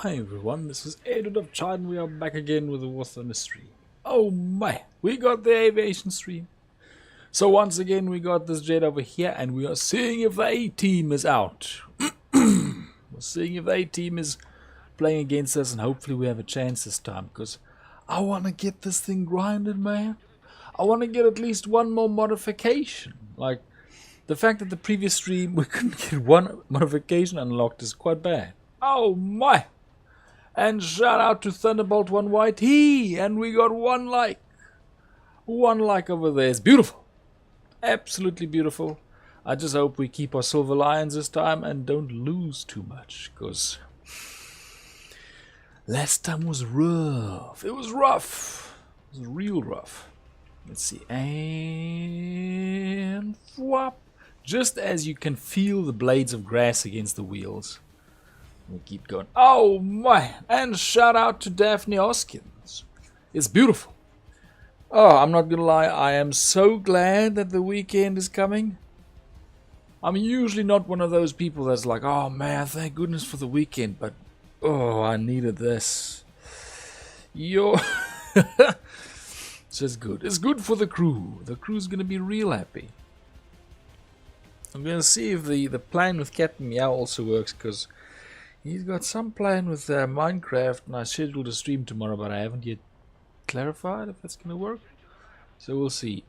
Hi everyone, this is Edward of China and we are back again with the War Thunder stream. Oh my, we got the aviation stream. So once again we got this jet over here and we are seeing if the A-team is out. We're seeing if the A-team is playing against us and hopefully we have a chance this time. Because I want to get this thing grinded, man. I want to get at least one more modification. Like, the fact that the previous stream we couldn't get one modification unlocked is quite bad. Oh my! And shout out to Thunderbolt 1 White He, and we got one like. One like over there. It's beautiful. Absolutely beautiful. I just hope we keep our silver lions this time and don't lose too much, because last time was rough. It was rough. It was real rough. Let's see. And whop. Just as you can feel the blades of grass against the wheels. We keep going. Oh my! And shout out to Daphne Hoskins. It's beautiful. Oh, I'm not gonna lie. I am so glad that the weekend is coming. I'm usually not one of those people that's like, oh man, thank goodness for the weekend. But, oh, I needed this. Yo. It's just good. It's good for the crew. The crew's gonna be real happy. I'm going to see if the plan with Captain Meow also works, because he's got some plan with Minecraft, and I scheduled a stream tomorrow, but I haven't yet clarified if that's going to work. So we'll see.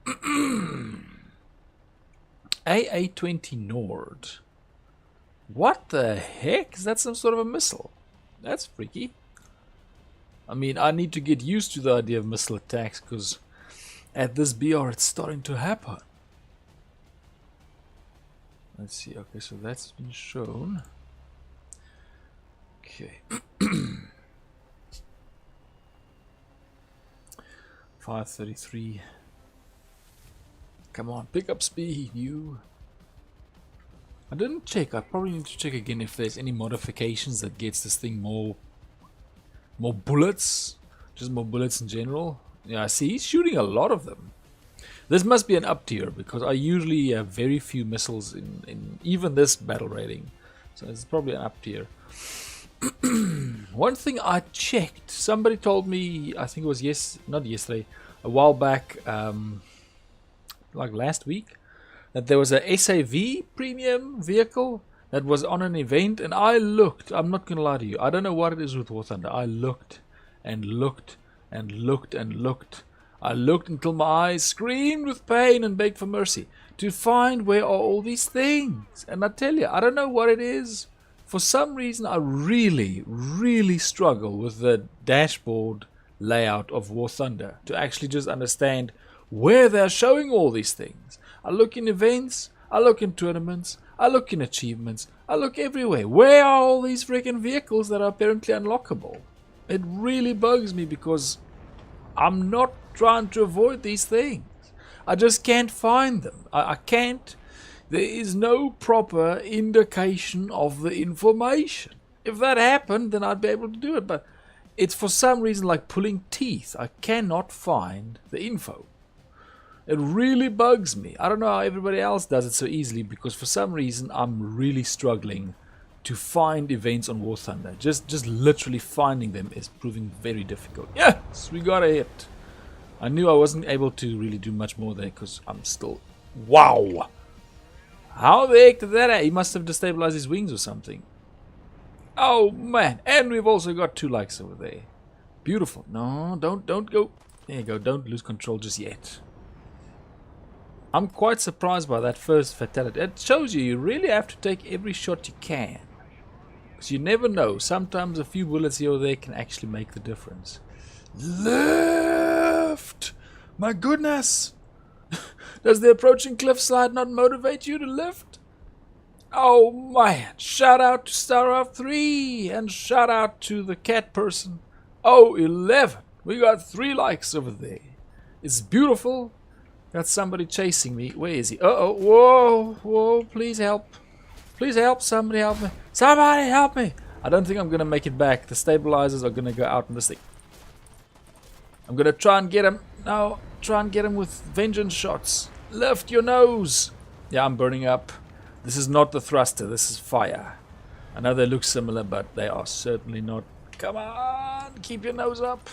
AA-20 Nord. What the heck? Is that some sort of a missile? That's freaky. I mean, I need to get used to the idea of missile attacks, because at this BR it's starting to happen. Let's see, okay, so that's been shown. Okay. 533. Come on, pick up speed, you. I didn't check. I probably need to check again if there's any modifications that gets this thing more bullets. Just more bullets in general. Yeah, I see he's shooting a lot of them. This must be an up tier, because I usually have very few missiles in even this battle rating. So it's probably an up tier. One thing I checked, somebody told me, I think it was not yesterday, a while back, like last week, that there was a SAV premium vehicle that was on an event, and I looked, I'm not going to lie to you, I don't know what it is with War Thunder. I looked and looked and looked and looked. I looked until my eyes screamed with pain and begged for mercy to find where are all these things. And I tell you, I don't know what it is. For some reason, I really, really struggle with the dashboard layout of War Thunder to actually just understand where they're showing all these things. I look in events, I look in tournaments, I look in achievements, I look everywhere. Where are all these freaking vehicles that are apparently unlockable? It really bugs me, because I'm not trying to avoid these things. I just can't find them. I can't. There is no proper indication of the information. If that happened, then I'd be able to do it. But it's for some reason like pulling teeth. I cannot find the info. It really bugs me. I don't know how everybody else does it so easily, because for some reason I'm really struggling to find events on War Thunder. Just literally finding them is proving very difficult. Yes, we got a hit. I knew I wasn't able to really do much more there, because I'm still... Wow! How the heck did that happen? He must have destabilized his wings or something. Oh man! And we've also got 2 likes over there. Beautiful. No, don't go. There you go. Don't lose control just yet. I'm quite surprised by that first fatality. It shows you really have to take every shot you can. Because you never know. Sometimes a few bullets here or there can actually make the difference. Lift! My goodness! Does the approaching cliff slide not motivate you to lift? Oh man! Shout out to Starcraft 3! And shout out to the cat person. Oh, 11! We got 3 likes over there. It's beautiful. Got somebody chasing me. Where is he? Uh-oh. Whoa! Whoa! Please help. Please help. Somebody help me. Somebody help me! I don't think I'm going to make it back. The stabilizers are going to go out on this thing. I'm going to try and get him. No. Try and get him with vengeance shots. Lift your nose. Yeah, I'm burning up. This is not the thruster. This is fire. I know they look similar, but they are certainly not Come on, keep your nose up.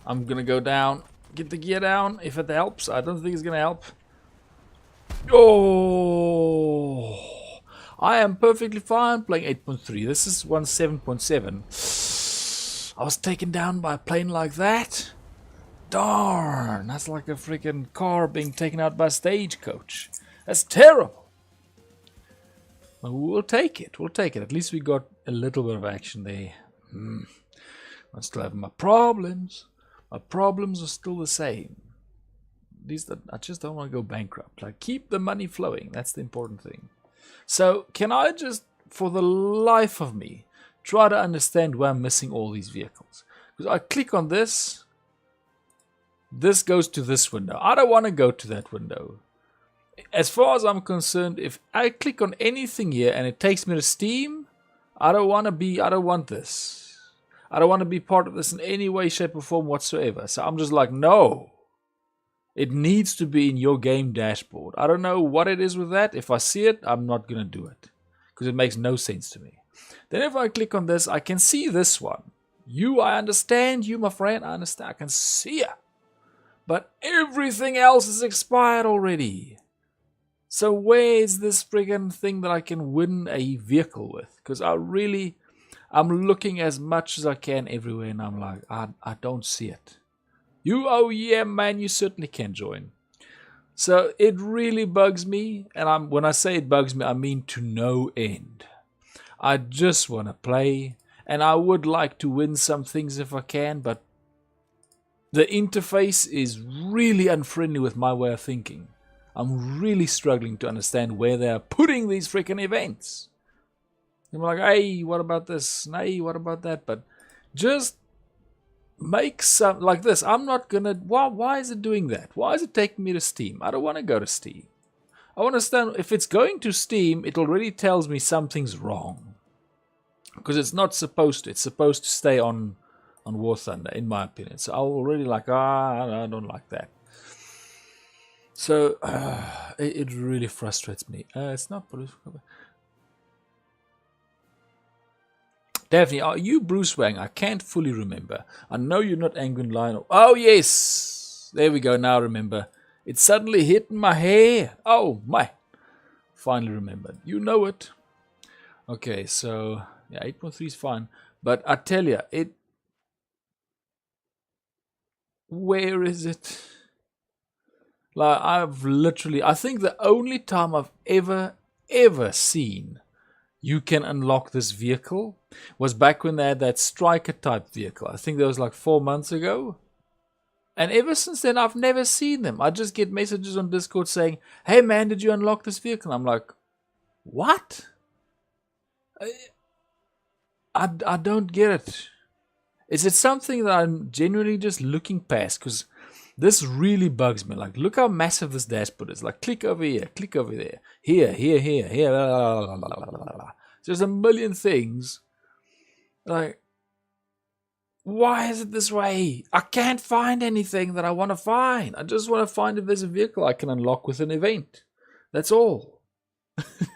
I'm gonna go down. Get the gear down if it helps. I don't think it's gonna help. Oh, I am perfectly fine playing 8.3. This is 17.7. I was taken down by a plane like that. Darn, that's like a freaking car being taken out by a stagecoach. That's terrible. But we'll take it. We'll take it. At least we got a little bit of action there. I still have my problems. My problems are still the same. I just don't want to go bankrupt. Like, keep the money flowing. That's the important thing. So, can I just, for the life of me, try to understand why I'm missing all these vehicles? Because I click on this. This goes to this window. I don't want to go to that window. As far as I'm concerned, if I click on anything here and it takes me to Steam, I don't want this. I don't want to be part of this in any way, shape, or form whatsoever. So I'm just like, no. It needs to be in your game dashboard. I don't know what it is with that. If I see it, I'm not going to do it. Because it makes no sense to me. Then if I click on this, I can see this one. I understand you, my friend. I understand. I can see it. But everything else is expired already. So where is this friggin' thing that I can win a vehicle with? Because I'm looking as much as I can everywhere, and I'm like, I don't see it. Oh yeah, man, you certainly can join. So it really bugs me, and when I say it bugs me, I mean to no end. I just want to play, and I would like to win some things if I can, but the interface is really unfriendly with my way of thinking. I'm really struggling to understand where they're putting these freaking events. I'm like, hey, what about this? Hey, what about that? But just make some like this. I'm not gonna. Why is it doing that? Why is it taking me to Steam? I don't want to go to Steam. I want to understand if it's going to Steam, it already tells me something's wrong. Because it's not supposed to. It's supposed to stay on War Thunder, in my opinion. So I'm already like, I don't like that. So it really frustrates me. It's not political. Daphne, are you Bruce Wayne? I can't fully remember. I know you're not Angry Lion. Oh, yes. There we go. Now I remember. It suddenly hit in my hair. Oh, my. Finally remembered. You know it. Okay, so, yeah, 8.3 is fine. But I tell you, where is it? Like, I think the only time I've ever seen you can unlock this vehicle was back when they had that striker type vehicle. I think that was like 4 months ago. And ever since then, I've never seen them. I just get messages on Discord saying, hey man, did you unlock this vehicle? I'm like, what? I don't get it. Is it something that I'm genuinely just looking past? Because this really bugs me. Like, look how massive this dashboard is. Like, click over here, click over there. Here. Blah, blah, blah, blah, blah. There's a million things. Like, why is it this way? I can't find anything that I want to find. I just want to find if there's a vehicle I can unlock with an event. That's all.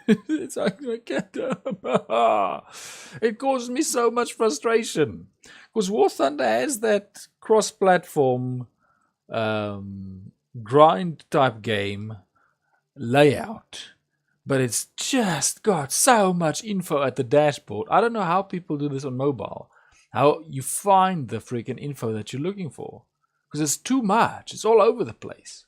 It's like, I can't. It causes me so much frustration. Because War Thunder has that cross-platform grind type game layout, but it's just got so much info at the dashboard. I don't know how people do this on mobile, how you find the freaking info that you're looking for, because it's too much. It's all over the place.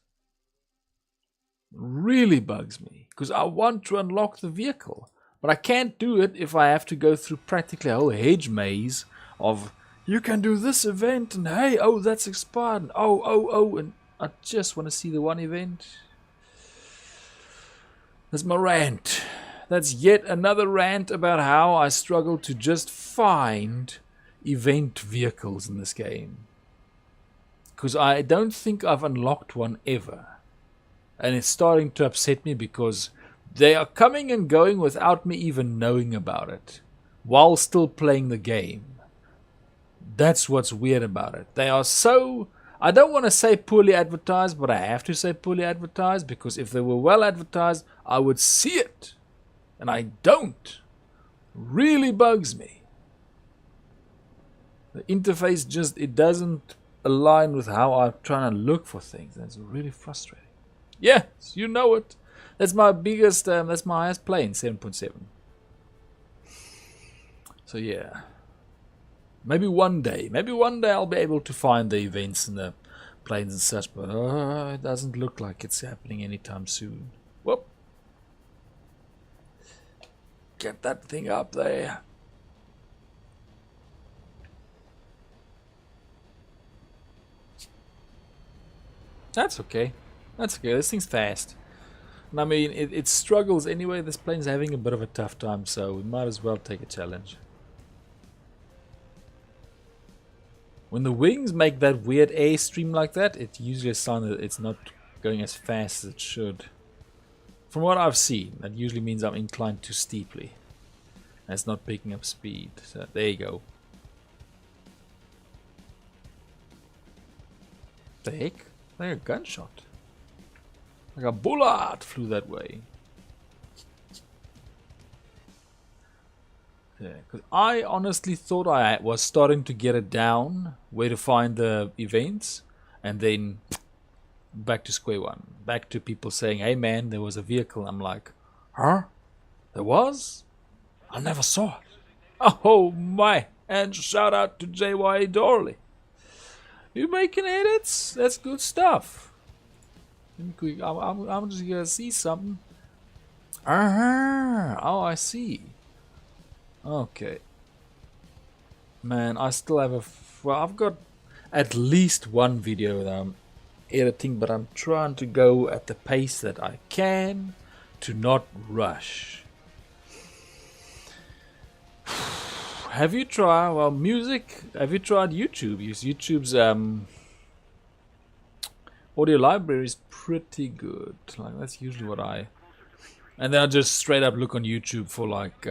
It really bugs me because I want to unlock the vehicle, but I can't do it if I have to go through practically a whole hedge maze of you can do this event, and hey, oh, that's expired, and oh, and I just want to see the one event. That's my rant. That's yet another rant about how I struggle to just find event vehicles in this game. Because I don't think I've unlocked one ever. And it's starting to upset me because they are coming and going without me even knowing about it, while still playing the game. That's what's weird about it. They are so, I don't want to say poorly advertised, but I have to say poorly advertised because if they were well advertised, I would see it. And I don't. Really bugs me. The interface just, it doesn't align with how I'm trying to look for things. That's really frustrating. Yes, you know it. That's my biggest, that's my highest plane, 7.7. So yeah. Maybe one day I'll be able to find the events and the planes and such, but it doesn't look like it's happening anytime soon. Whoop. Get that thing up there. That's okay. That's okay. This thing's fast. And I mean, it struggles anyway. This plane's having a bit of a tough time, so we might as well take a challenge. When the wings make that weird airstream like that, it's usually a sign that it's not going as fast as it should. From what I've seen, that usually means I'm inclined too steeply. And it's not picking up speed. So there you go. The heck? Like a gunshot. Like a bullet flew that way. Yeah, because I honestly thought I was starting to get it down, where to find the events, and then back to square one. Back to people saying, hey man, there was a vehicle. I'm like, huh? There was? I never saw it. Oh my, and shout out to JY Dorley. You making edits? That's good stuff. I'm just gonna see something. Oh, I see. Okay. Man, I still have well, I've got at least one video that I'm editing, but I'm trying to go at the pace that I can to not rush. Have you tried, music? Have you tried YouTube? Because YouTube's audio library is pretty good. Like, that's usually what I... And then I just straight up look on YouTube for like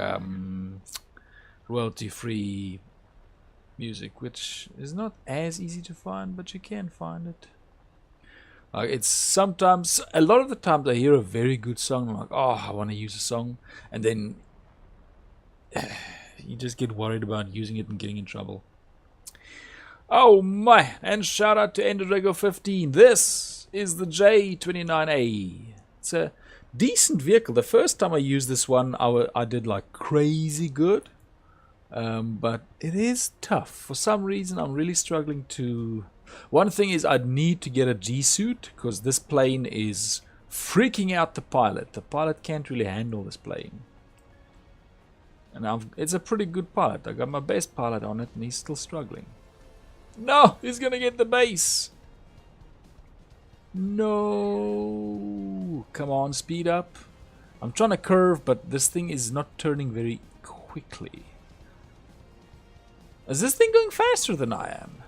royalty-free music, which is not as easy to find, but you can find it. Like, it's sometimes, a lot of the times I hear a very good song, I'm like, oh, I want to use a song, and then you just get worried about using it and getting in trouble. Oh my, and shout out to Enderdrago 15. This is the J29A. It's a decent vehicle. The first time I used this one, I did like crazy good. But it is tough. For some reason, I'm really struggling to... One thing is I'd need to get a G-suit, because this plane is freaking out the pilot. The pilot can't really handle this plane. And it's a pretty good pilot. I got my best pilot on it, and he's still struggling. No! He's gonna get the base! No! Come on, speed up. I'm trying to curve, but this thing is not turning very quickly. Is this thing going faster than I am?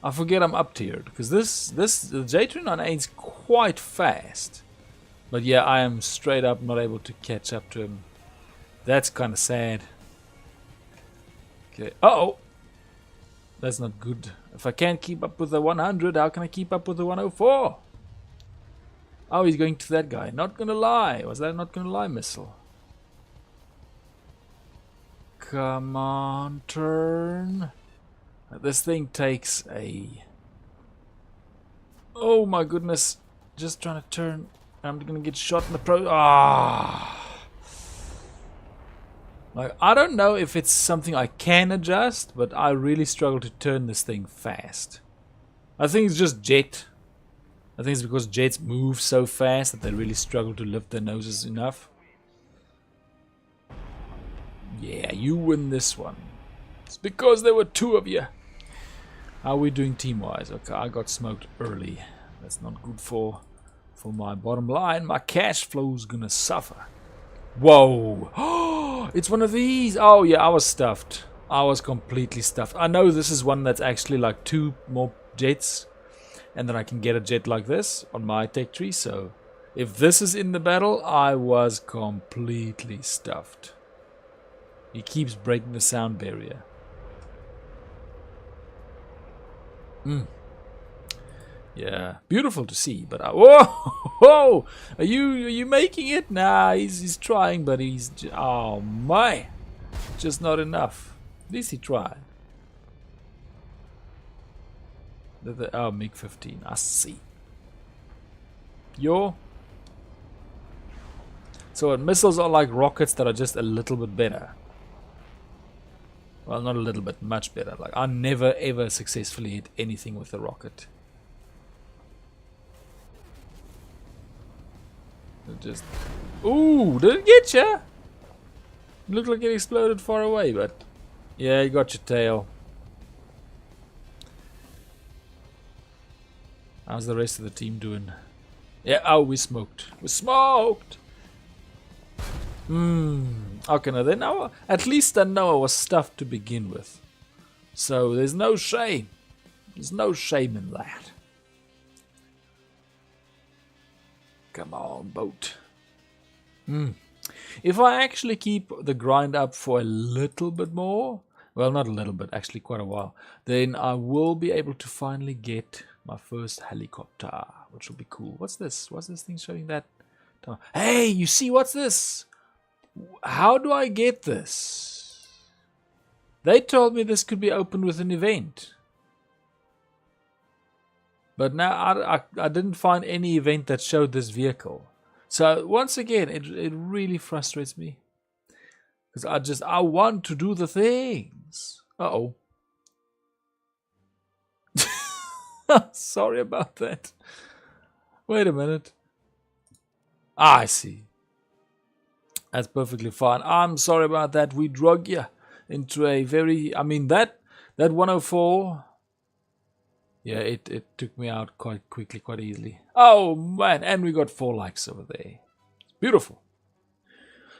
I forget I'm up tiered, because the J29A is quite fast. But yeah, I am straight up not able to catch up to him. That's kind of sad. Okay. Uh-oh! That's not good. If I can't keep up with the 100, how can I keep up with the 104? Oh, he's going to that guy. Not gonna lie. Was that not gonna lie missile? Come on, turn. This thing takes a... Oh my goodness. Just trying to turn. I'm gonna get shot in the Ah! Like, I don't know if it's something I can adjust, but I really struggle to turn this thing fast. I think it's just jet. I think it's because jets move so fast that they really struggle to lift their noses enough. Yeah, you win this one. It's because there were two of you. How are we doing team-wise? Okay, I got smoked early. That's not good for my bottom line. My cash flow's gonna suffer. Whoa! Oh, it's one of these! Oh yeah, I was stuffed. I was completely stuffed. I know this is one that's actually like 2 more jets, and then I can get a jet like this on my tech tree, so if this is in the battle, I was completely stuffed. He keeps breaking the sound barrier. Yeah, beautiful to see, but whoa! Are you making it? Nah, he's trying, but he's oh my, just not enough. At least he tried. Oh, MiG-15. I see. So missiles are like rockets that are just a little bit better. Well, not a little bit, much better. Like, I never ever successfully hit anything with a rocket. It just... Ooh, did it get ya? Looked like it exploded far away, but... Yeah, you got your tail. How's the rest of the team doing? Yeah, oh, we smoked. We smoked! Okay, now then, at least I know I was stuffed to begin with. So there's no shame. There's no shame in that. Come on, boat. If I actually keep the grind up for a little bit more, well, not a little bit, actually quite a while, then I will be able to finally get my first helicopter, which will be cool. What's this? What's this thing showing that? Hey, you see what's this? How do I get this? They told me this could be opened with an event. But now I didn't find any event that showed this vehicle. So once again, it really frustrates me. Because I want to do the things. Uh-oh. Sorry about that. Wait a minute. I see. That's perfectly fine. I'm sorry about that. We drug you into a very... I mean, that 104... Yeah, it took me out quite quickly, quite easily. Oh, man. And we got 4 likes over there. It's beautiful.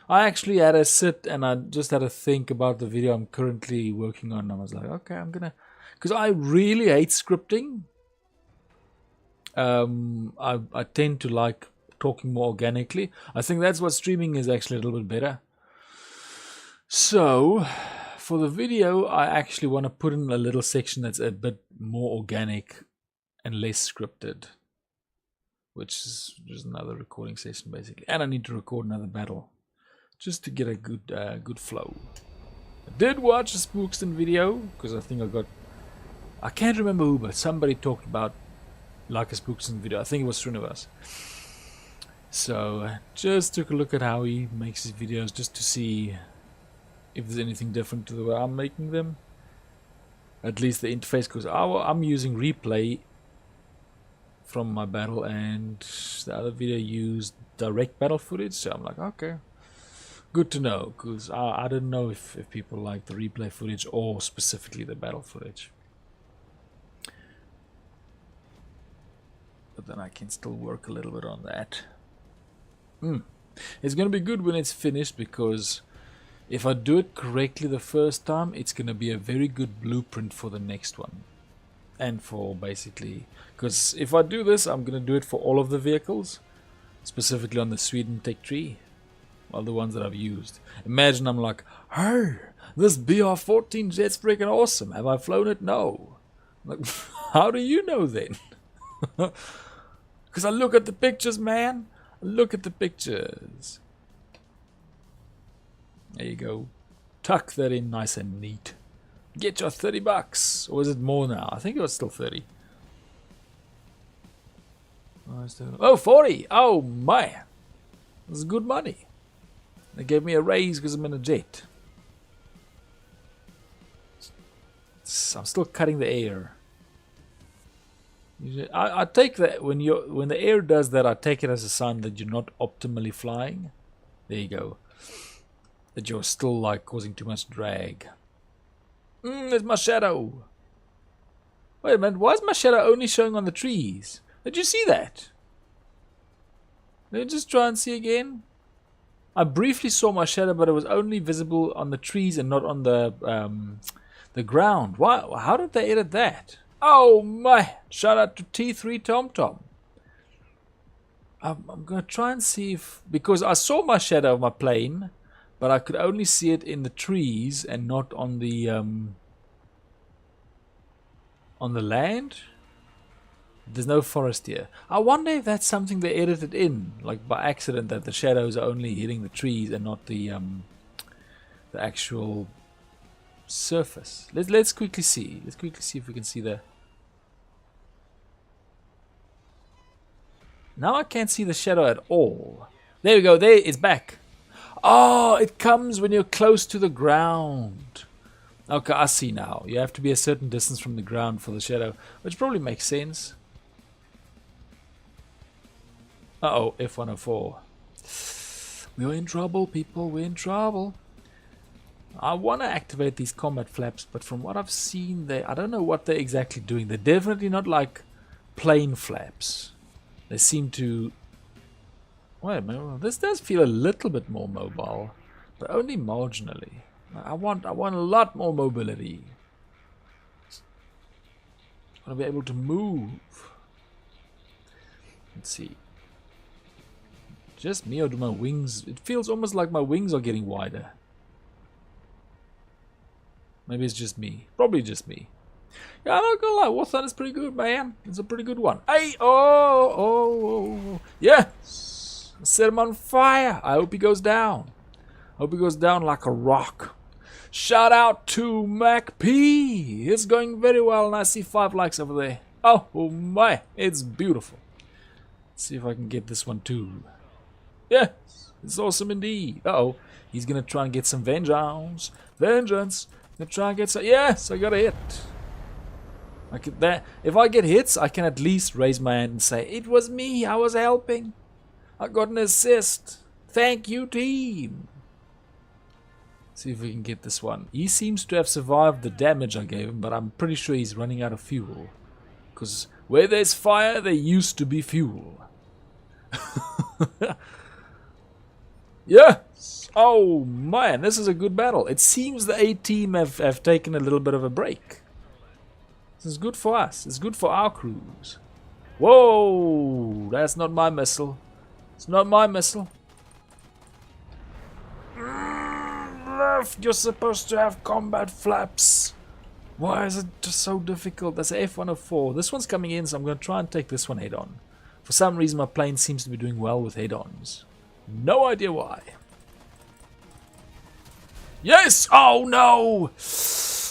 I actually had to sit and I just had to think about the video I'm currently working on. I was like, okay, I'm going to... Because I really hate scripting. I tend to like talking more organically. I think that's what streaming is actually a little bit better. So, for the video, I actually want to put in a little section that's a bit more organic and less scripted. Which is just another recording session, basically. And I need to record another battle. Just to get a good flow. I did watch a Spookston video, because I think I can't remember who, but somebody talked about like a Spookston video. I think it was Srinivas. So, just took a look at how he makes his videos, just to see if there's anything different to the way I'm making them. At least the interface, because I'm using replay from my battle, and the other video used direct battle footage, so I'm like, okay. Good to know, because I didn't know if people like the replay footage or specifically the battle footage. But then I can still work a little bit on that. It's going to be good when it's finished, because if I do it correctly the first time, it's going to be a very good blueprint for the next one. And for basically... Because if I do this, I'm going to do it for all of the vehicles. Specifically on the Sweden tech tree. All the ones that I've used. Imagine I'm like, hey, this BR-14 jet's freaking awesome. Have I flown it? No. Like, how do you know then? Because I look at the pictures, man. I look at the pictures. There you go. Tuck that in nice and neat. Get your $30. Or is it more now? I think it was still 30. Oh, 40. Oh, man. This is good money. They gave me a raise because I'm in a jet. I'm still cutting the air. I take that when the air does that, I take it as a sign that you're not optimally flying. There you go. That you're still like causing too much drag. There's my shadow. Wait a minute, why is my shadow only showing on the trees? Did you see that? Let me just try and see again. I briefly saw my shadow, but it was only visible on the trees and not on the ground. Why? How did they edit that? Oh my! Shout out to T3 TomTom. I'm gonna try and see if, because I saw my shadow of my plane, but I could only see it in the trees and not on the land. There's no forest here. I wonder if that's something they edited in, like by accident, that the shadows are only hitting the trees and not the actual surface. Let's quickly see. Let's quickly see if we can see the... Now I can't see the shadow at all. There we go. There, it's back. Oh, it comes when you're close to the ground. Okay, I see now. You have to be a certain distance from the ground for the shadow, which probably makes sense. Uh-oh, F104. We're in trouble, people. We're in trouble. I want to activate these combat flaps, but from what I've seen, I don't know what they're exactly doing. They're definitely not like plane flaps. They seem to... Wait a minute, this does feel a little bit more mobile, but only marginally. I want a lot more mobility. I want to be able to move. Let's see. Just me, or do my wings... It feels almost like my wings are getting wider. Maybe it's just me. Probably just me. Yeah, I'm not gonna lie, War Thunder is pretty good, man. It's a pretty good one. Hey, oh, yes! Set him on fire. I hope he goes down. I hope he goes down like a rock. Shout out to Mac P. It's going very well, and I see 5 likes over there. Oh my, it's beautiful. Let's see if I can get this one too. Yeah, it's awesome indeed. Uh-oh, he's gonna try and get some vengeance. Vengeance. Gonna try and get some. Yes, I got a hit. If I get hits, I can at least raise my hand and say, it was me, I was helping. I got an assist. Thank you, team. See if we can get this one. He seems to have survived the damage I gave him, but I'm pretty sure he's running out of fuel. Because where there's fire, there used to be fuel. Yes! Oh man, this is a good battle. It seems the A team have taken a little bit of a break. This is good for us. It's good for our crews. Whoa! That's not my missile. It's not my missile. Left, you're supposed to have combat flaps. Why is it just so difficult? That's a F104. This one's coming in, so I'm going to try and take this one head on. For some reason, my plane seems to be doing well with head-ons. No idea why. Yes! Oh no!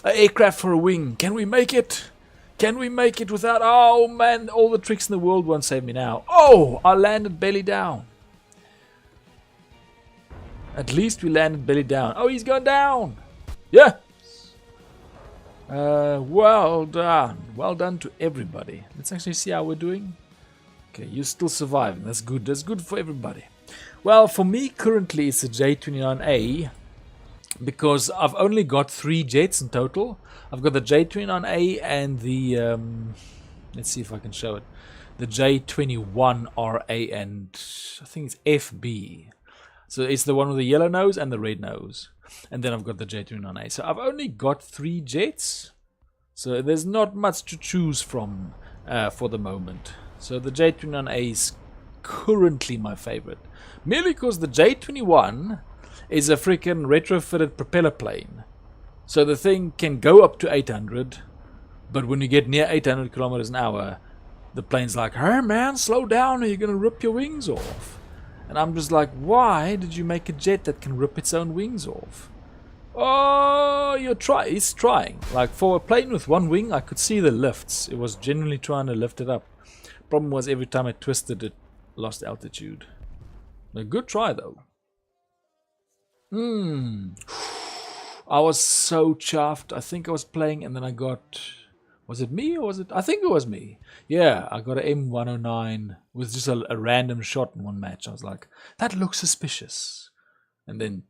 An aircraft for a wing. Can we make it? Can we make it without... Oh man, all the tricks in the world won't save me now. Oh! I landed belly down. At least we landed belly down. Oh, he's gone down. Yeah. Well done. Well done to everybody. Let's actually see how we're doing. Okay, you're still surviving. That's good. That's good for everybody. Well, for me, currently, it's a J29A. Because I've only got 3 jets in total. I've got the J29A and the... let's see if I can show it. The J21RA and... I think it's FB. So it's the one with the yellow nose and the red nose. And then I've got the J29A. So I've only got 3 jets. So there's not much to choose from for the moment. So the J29A is currently my favorite. Merely because the J21 is a freaking retrofitted propeller plane. So the thing can go up to 800. But when you get near 800 kilometers an hour, the plane's like, hey man, slow down or you're going to rip your wings off. And I'm just like, why did you make a jet that can rip its own wings off? Oh, it's trying. Like for a plane with 1 wing, I could see the lifts. It was genuinely trying to lift it up. Problem was every time I twisted it, lost altitude. A good try though. I was so chuffed. I think I was playing and then I got... Was it me or was it... I think it was me. Yeah, I got an M109 with just a random shot in one match. I was like, that looks suspicious. And then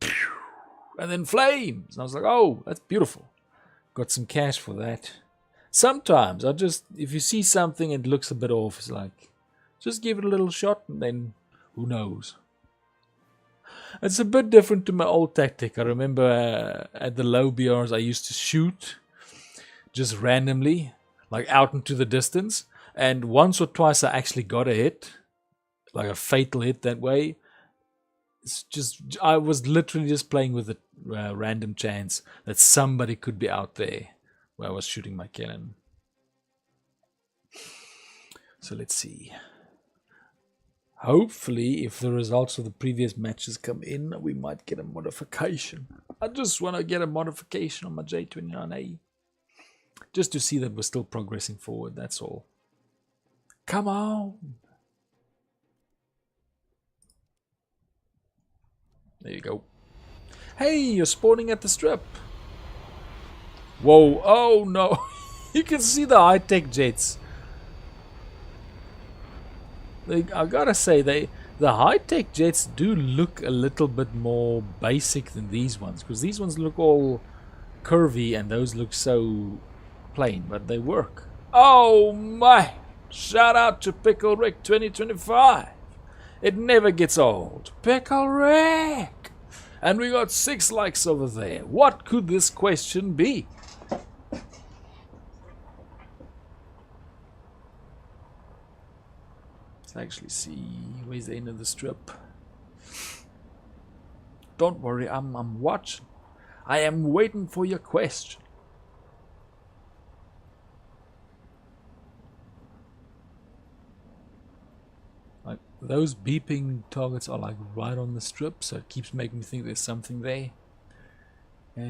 flames. And I was like, oh, that's beautiful. Got some cash for that. Sometimes if you see something and it looks a bit off, it's like, just give it a little shot and then who knows. It's a bit different to my old tactic. I remember at the low BRs I used to shoot just randomly, like out into the distance. And once or twice I actually got a hit, like a fatal hit that way. It's just, I was literally just playing with a random chance that somebody could be out there where I was shooting my cannon. So let's see. Hopefully, if the results of the previous matches come in, we might get a modification. I just want to get a modification on my J29A. Just to see that we're still progressing forward, that's all. Come on! There you go. Hey, you're spawning at the strip. Whoa, oh no. You can see the high-tech jets. I gotta say, the high-tech jets do look a little bit more basic than these ones. Because these ones look all curvy and those look so plain. But they work. Oh my! Shout out to Pickle Rick 2025. It never gets old. Pickle Rick! And we got 6 likes over there. What could this question be? Let's actually see. Where's the end of the strip? Don't worry, I'm watching. I am waiting for your question. Like, those beeping targets are like right on the strip, so it keeps making me think there's something there. And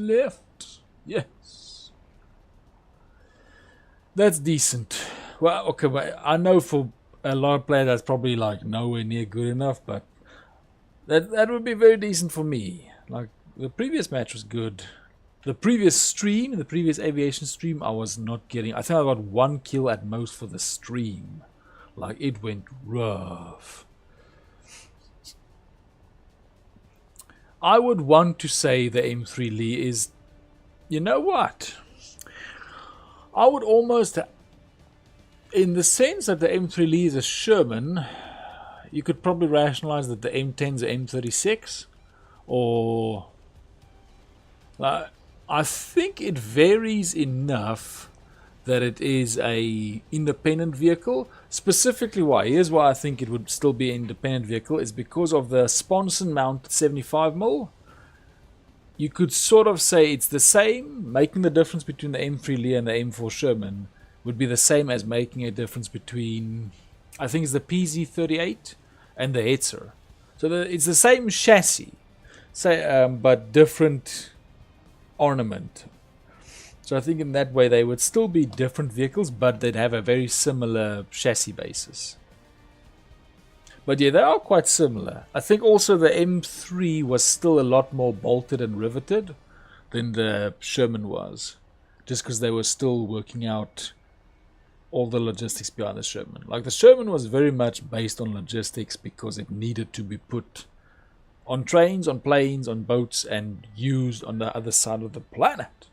left. Yes. That's decent. Well, okay, but I know for a lot of players that's probably like nowhere near good enough, but that would be very decent for me. Like, the previous match was good. The previous stream, the previous aviation stream, I was not getting... I think I got 1 kill at most for the stream. Like, it went rough. I would want to say the M3 Lee is... You know what? I would almost... In the sense that the M3 Lee is a Sherman, you could probably rationalize that the M10 is an M36. Or... I think it varies enough that it is a independent vehicle. Specifically why? Here's why I think it would still be an independent vehicle. Is because of the sponson mounted 75mm. You could sort of say it's the same. Making the difference between the M3 Lee and the M4 Sherman would be the same as making a difference between, I think it's the PZ38 and the Hetzer. So it's the same chassis, but different ornament. So I think in that way they would still be different vehicles, but they'd have a very similar chassis basis. But yeah, they are quite similar. I think also the M3 was still a lot more bolted and riveted than the Sherman was, just because they were still working out all the logistics behind the Sherman. Like, the Sherman was very much based on logistics because it needed to be put on trains, on planes, on boats, and used on the other side of the planet.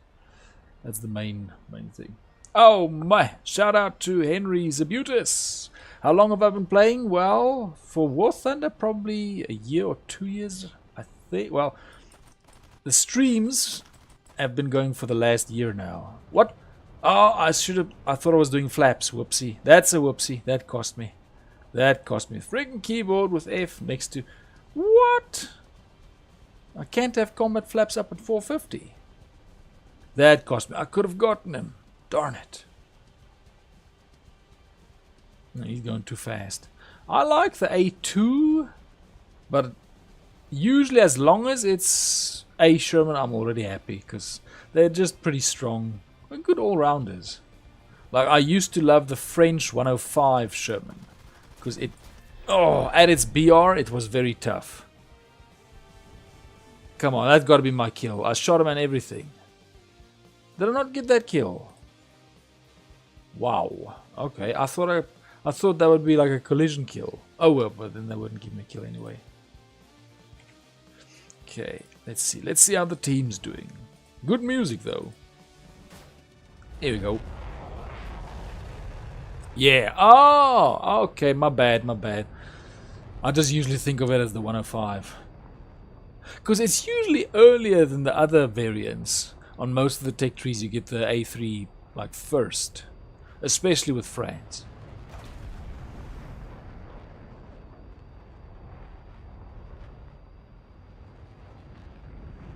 That's the main thing. Oh my! Shout out to Henry Zabutis. How long have I been playing? Well, for War Thunder, probably a year or 2 years, I think. Well, the streams have been going for the last year now. What? Oh, I thought I was doing flaps. Whoopsie. That's a whoopsie. That cost me. That cost me. Friggin' keyboard with F next to... What? I can't have combat flaps up at 450. That cost me. I could have gotten him. Darn it. No, he's going too fast. I like the A2, but usually as long as it's A Sherman, I'm already happy because they're just pretty strong. They're good all-rounders. Like, I used to love the French 105 Sherman because it... Oh, at its BR, it was very tough. Come on, that's got to be my kill. I shot him and everything. Did I not get that kill? Wow. Okay, I thought that would be like a collision kill. Oh well, but then they wouldn't give me a kill anyway. Okay, let's see. Let's see how the team's doing. Good music though. Here we go. Yeah. Oh, okay. My bad. I just usually think of it as the 105. Because it's usually earlier than the other variants. On most of the tech trees you get the A3 like first. Especially with France.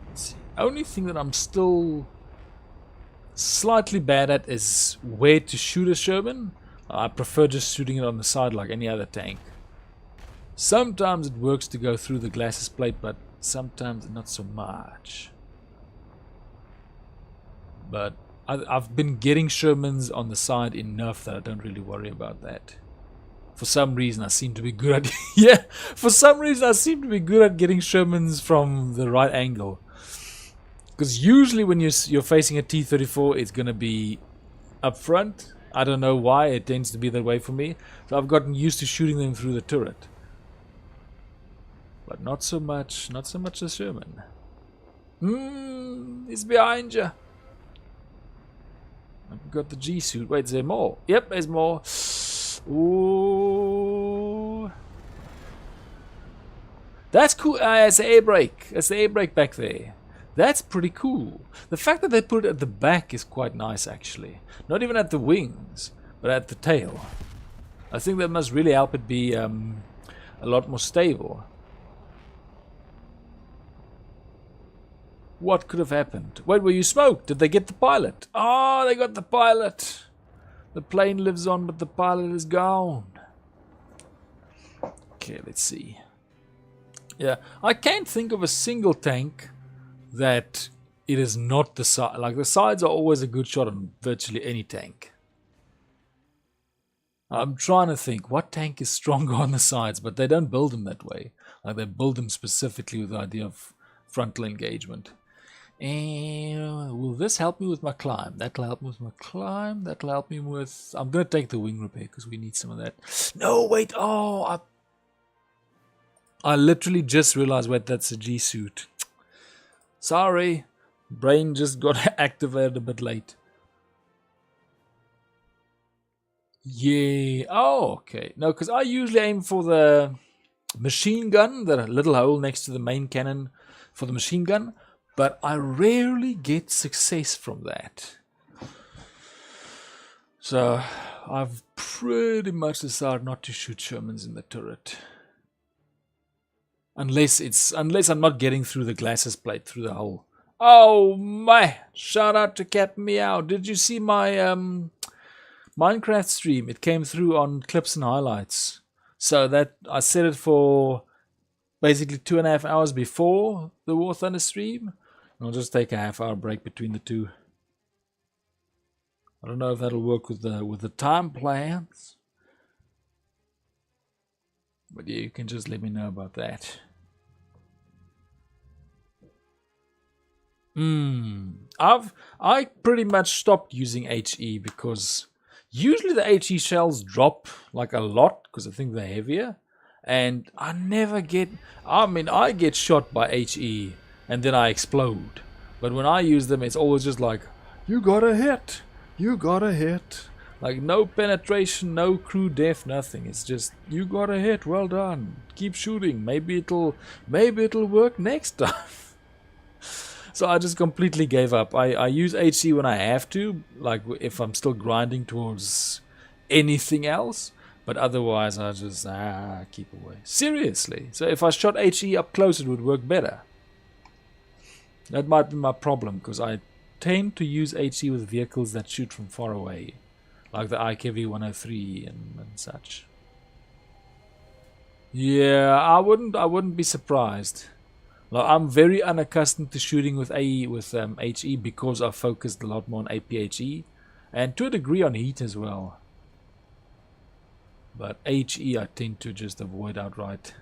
Let's see. Only thing that I'm still slightly bad at is where to shoot a Sherman. I prefer just shooting it on the side like any other tank. Sometimes it works to go through the glasses plate, but sometimes not so much. But I've been getting Shermans on the side enough that I don't really worry about that. For some reason I seem to be good at yeah, for some reason I seem to be good at getting Shermans from the right angle. Because usually when you're facing a T-34, it's going to be up front. I don't know why, it tends to be that way for me. So I've gotten used to shooting them through the turret. But not so much the Sherman. It's behind you. I've got the G suit. Wait, is there more? Yep, there's more. Ooh. That's cool. It's the air brake. That's the air brake back there. That's pretty cool. The fact that they put it at the back is quite nice, actually. Not even at the wings, but at the tail. I think that must really help it be a lot more stable. What could have happened? Wait, were you smoked? Did they get the pilot? Oh, they got the pilot. The plane lives on, but the pilot is gone. Okay, let's see. Yeah, I can't think of a single tank that it is not the side. Like, the sides are always a good shot on virtually any tank. I'm trying to think what tank is stronger on the sides, but they don't build them that way. Like, they build them specifically with the idea of frontal engagement. And will this help me with my climb? That'll help me with my climb. That'll help me with... I'm going to take the wing repair because we need some of that. No, wait. Oh, I literally just realized, wait, that's a G suit. Sorry. Brain just got activated a bit late. Yeah. Oh, okay. No, because I usually aim for the machine gun, the little hole next to the main cannon for the machine gun. But I rarely get success from that. So I've pretty much decided not to shoot Shermans in the turret. Unless I'm not getting through the glasses plate, through the hole. Oh my! Shout out to Cat Meow. Did you see my Minecraft stream? It came through on clips and highlights. So that I set it for basically 2.5 hours before the War Thunder stream. I'll just take a half-hour break between the two. I don't know if that'll work with the time plans, but yeah, you can just let me know about that. I pretty much stopped using HE because usually the HE shells drop like a lot because I think they're heavier, and I never get. I mean, I get shot by HE. And then I explode. But when I use them, it's always just like, you got a hit. You got a hit. Like, no penetration, no crew death, nothing. It's just, you got a hit. Well done. Keep shooting. Maybe it'll work next time. So I just completely gave up. I use HC when I have to, like if I'm still grinding towards anything else. But otherwise, I just keep away. Seriously. So if I shot HE up close, it would work better. That might be my problem, because I tend to use HE with vehicles that shoot from far away, like the IKV 103 and such. Yeah, I wouldn't be surprised. Like, I'm very unaccustomed to shooting with HE because I focused a lot more on APHE, and to a degree on heat as well. But HE I tend to just avoid outright.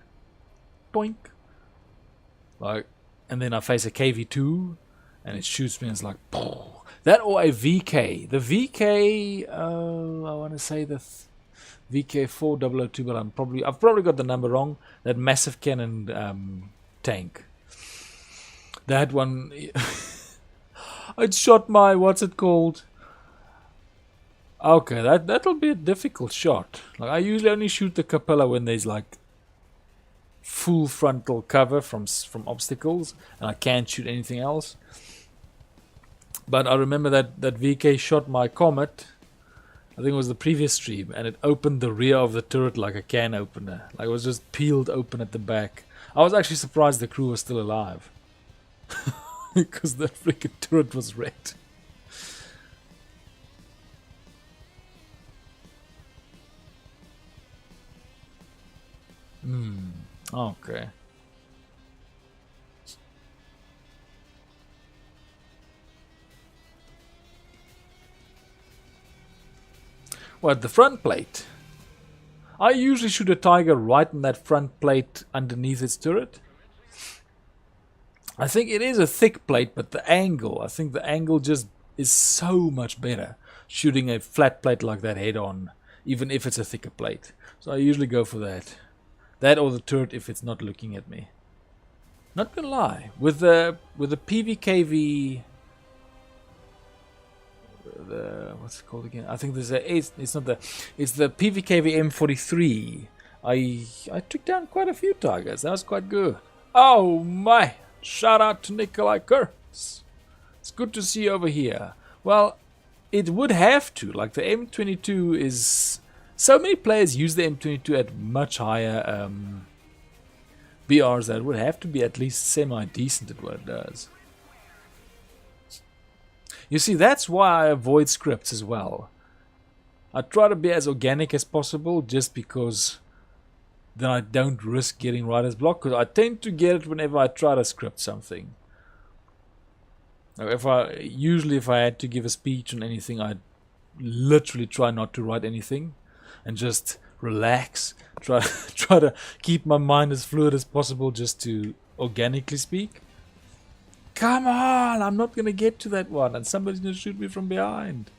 Doink. Like. And then I face a KV2 and it shoots me and it's like, poof. That or a VK. The VK, I want to say the VK4002, but I've probably got the number wrong. That massive cannon tank. That one, I'd shot my, what's it called? Okay, that'll be a difficult shot. Like, I usually only shoot the Capella when there's like full frontal cover from obstacles, and I can't shoot anything else. But I remember that VK shot my Comet, I think it was the previous stream, and it opened the rear of the turret like a can opener. Like, it was just peeled open at the back. I was actually surprised the crew was still alive. Because the freaking turret was wrecked. Okay. What, the front plate? I usually shoot a Tiger right in that front plate underneath its turret. I think it is a thick plate, but the angle, I think the angle just is so much better shooting a flat plate like that head on, even if it's a thicker plate. So I usually go for that. That or the turret if it's not looking at me. Not gonna lie, with the PVKV, what's it called again? I think there's it's not it's the PVKV M43. I took down quite a few Tigers. That was quite good. Oh my! Shout out to Nikolai Kurtz. It's good to see you over here. Well, it would have to. Like the M22 is... So many players use the M22 at much higher BRs that it would have to be at least semi-decent at what it does. You see, that's why I avoid scripts as well. I try to be as organic as possible just because... then I don't risk getting writer's block, because I tend to get it whenever I try to script something. Now, usually if I had to give a speech on anything, I'd literally try not to write anything and just relax, try to keep my mind as fluid as possible just to organically speak. Come on, I'm not going to get to that one and somebody's going to shoot me from behind.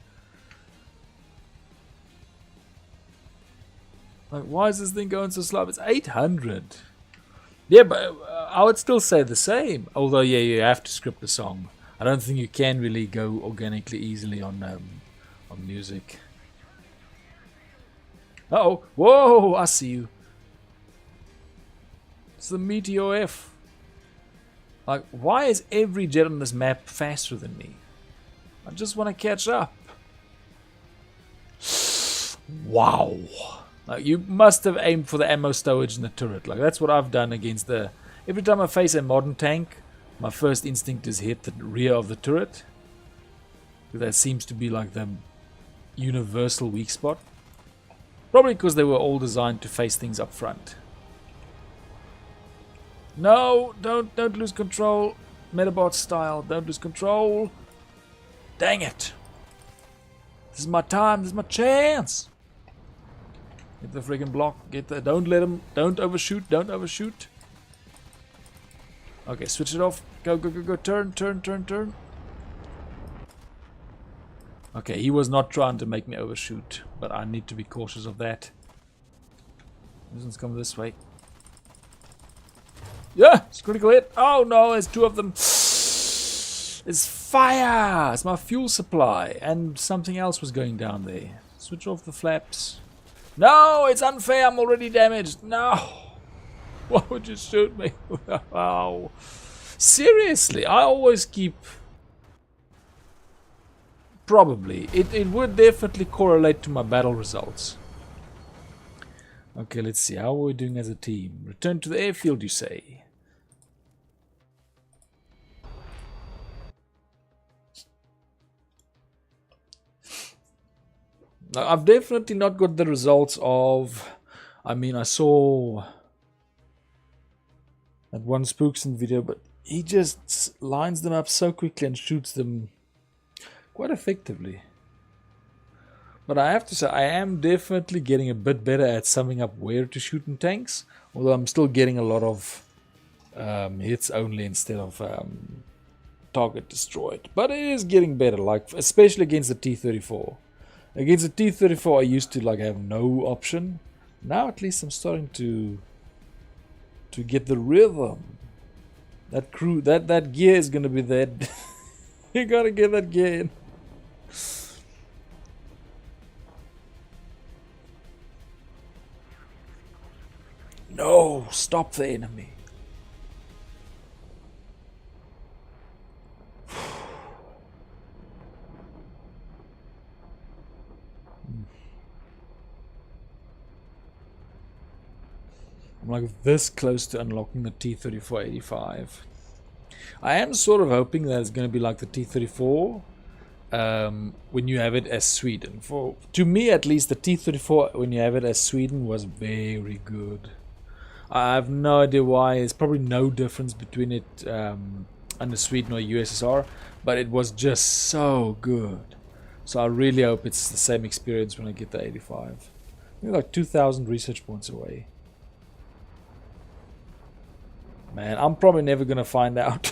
Like, why is this thing going so slow? It's 800. Yeah, but I would still say the same. Although, yeah, you have to script the song. I don't think you can really go organically easily on music. Uh-oh. Whoa, I see you. It's the Meteor F. Like, why is every jet on this map faster than me? I just want to catch up. Wow. Like, you must have aimed for the ammo stowage in the turret. Like, that's what I've done against the... Every time I face a modern tank, my first instinct is hit the rear of the turret. That seems to be like the universal weak spot. Probably because they were all designed to face things up front. No, don't lose control. Metabot style, don't lose control. Dang it. This is my time, this is my chance. Get the friggin' block, don't let him, don't overshoot. Okay, switch it off. Go, turn. Okay, he was not trying to make me overshoot, but I need to be cautious of that. This one's coming this way. Yeah, it's critical hit. Oh no, there's two of them. It's fire! It's my fuel supply. And something else was going down there. Switch off the flaps. No, it's unfair. I'm already damaged. No. Why would you shoot me? Wow. Seriously, I always keep... Probably. It would definitely correlate to my battle results. Okay, let's see. How are we doing as a team? Return to the airfield, you say? Now, I've definitely not got the results of... I mean, I saw that one Spookson video, but he just lines them up so quickly and shoots them quite effectively. But I have to say, I am definitely getting a bit better at summing up where to shoot in tanks, although I'm still getting a lot of hits only instead of target destroyed. But it is getting better, like especially against the T-34. Against the T-34 I used to like have no option. Now at least I'm starting to get the rhythm. That crew, that gear is gonna be that. You gotta get that gear in. No, stop the enemy. I'm like this close to unlocking the T-34-85. I am sort of hoping that it's going to be like the T-34 when you have it as Sweden. To me at least, the T-34 when you have it as Sweden was very good. I have no idea why. There's probably no difference between it under Sweden or USSR, but it was just so good. So I really hope it's the same experience when I get the 85. We're like 2,000 research points away. Man, I'm probably never gonna find out.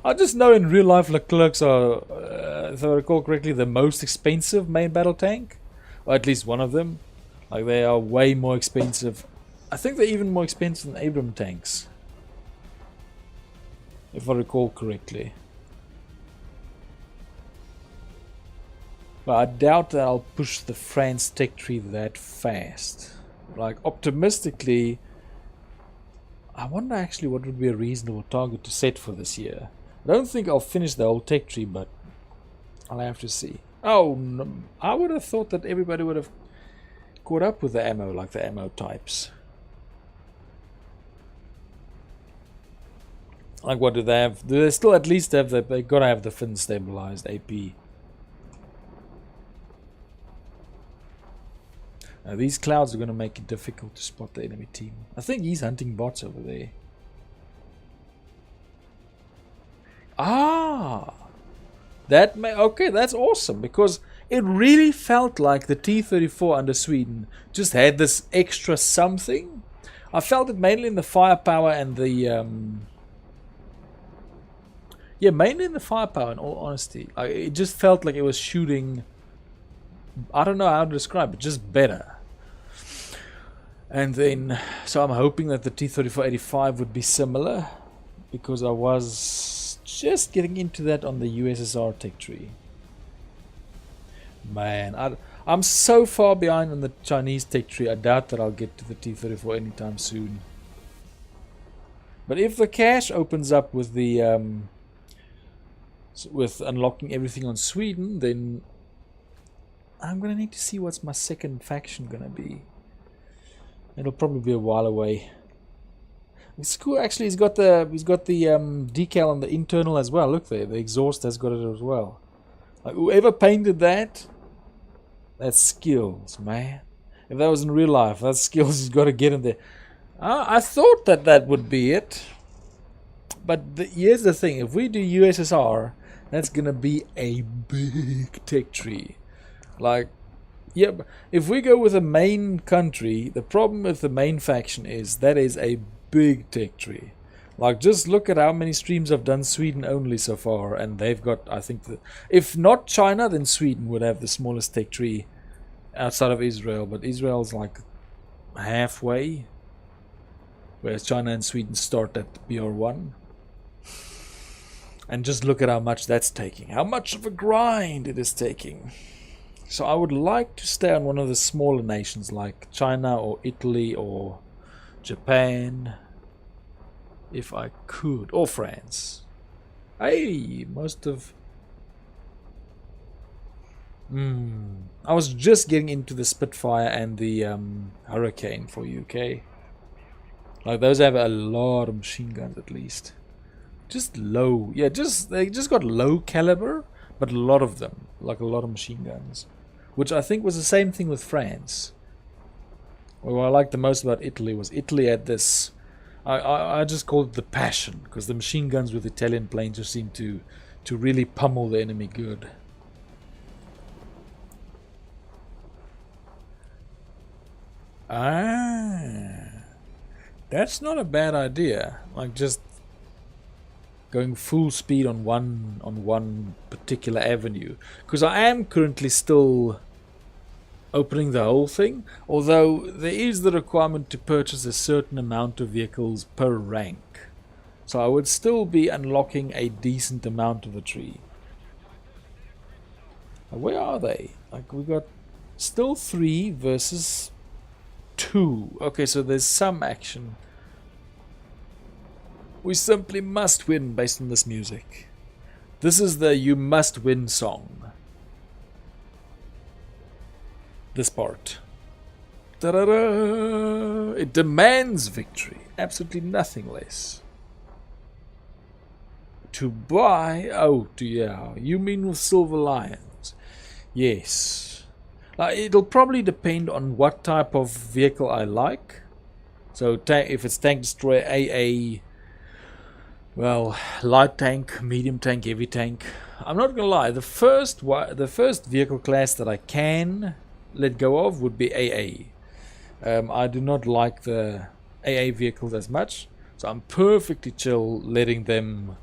I just know in real life Leclercs are, if I recall correctly, the most expensive main battle tank. Or at least one of them. Like, they are way more expensive. I think they're even more expensive than Abram tanks, if I recall correctly. But I doubt that I'll push the France tech tree that fast. Like, optimistically, I wonder actually what would be a reasonable target to set for this year. I don't think I'll finish the whole tech tree, but I'll have to see. Oh, no, I would have thought that everybody would have caught up with the ammo, like the ammo types. Like, what do they have? Do they still at least have the... They gotta have the fin stabilized AP. Now, these clouds are gonna make it difficult to spot the enemy team. I think he's hunting bots over there. Ah! That may... Okay, that's awesome, because it really felt like the T-34 under Sweden just had this extra something. I felt it mainly in the firepower and the... Yeah, mainly in the firepower, in all honesty. It just felt like it was shooting... I don't know how to describe it, just better. And then... So I'm hoping that the T-34-85 would be similar, because I was just getting into that on the USSR tech tree. Man, I'm so far behind on the Chinese tech tree, I doubt that I'll get to the T-34 anytime soon. But if the cache opens up with the... with unlocking everything on Sweden, then I'm gonna need to see what's my second faction gonna be. It'll probably be a while away. It's cool actually. He's got the decal on the internal as well. Look there, the exhaust has got it as well. Like, whoever painted that, that's skills, man. If that was in real life, that's skills he's got to get in there. I thought that would be it. But here's the thing, if we do USSR, that's gonna be a big tech tree. Like, yeah, if we go with a main country, the problem with the main faction is that is a big tech tree. Like, just look at how many streams I've done Sweden only so far, and they've got, I think, if not China, then Sweden would have the smallest tech tree outside of Israel, but Israel's like halfway, whereas China and Sweden start at BR1. And just look at how much that's taking. How much of a grind it is taking. So I would like to stay on one of the smaller nations like China or Italy or Japan. If I could. Or France. Hey, most of... I was just getting into the Spitfire and the Hurricane for UK. Like, those have a lot of machine guns at least. Just low, yeah, they just got low caliber, but a lot of them, like a lot of machine guns, which I think was the same thing with France. What I liked the most about Italy was Italy had this, I just called it the passion, because the machine guns with Italian planes just seemed to really pummel the enemy good. That's not a bad idea. Like, just going full speed on one particular avenue, because I am currently still opening the whole thing, although there is the requirement to purchase a certain amount of vehicles per rank, so I would still be unlocking a decent amount of the tree. Where are they? Like, we got still 3 versus 2. Okay, so there's some action. We simply must win based on this music. This is the you must win song. This part. Ta-da-da! It demands victory. Absolutely nothing less. To buy... Oh, yeah. You mean with Silver Lions? Yes. It'll probably depend on what type of vehicle I like. So if it's tank destroyer AA, well, light tank, medium tank, heavy tank. I'm not gonna lie. The first vehicle class that I can let go of would be AA. I do not like the AA vehicles as much, so I'm perfectly chill letting them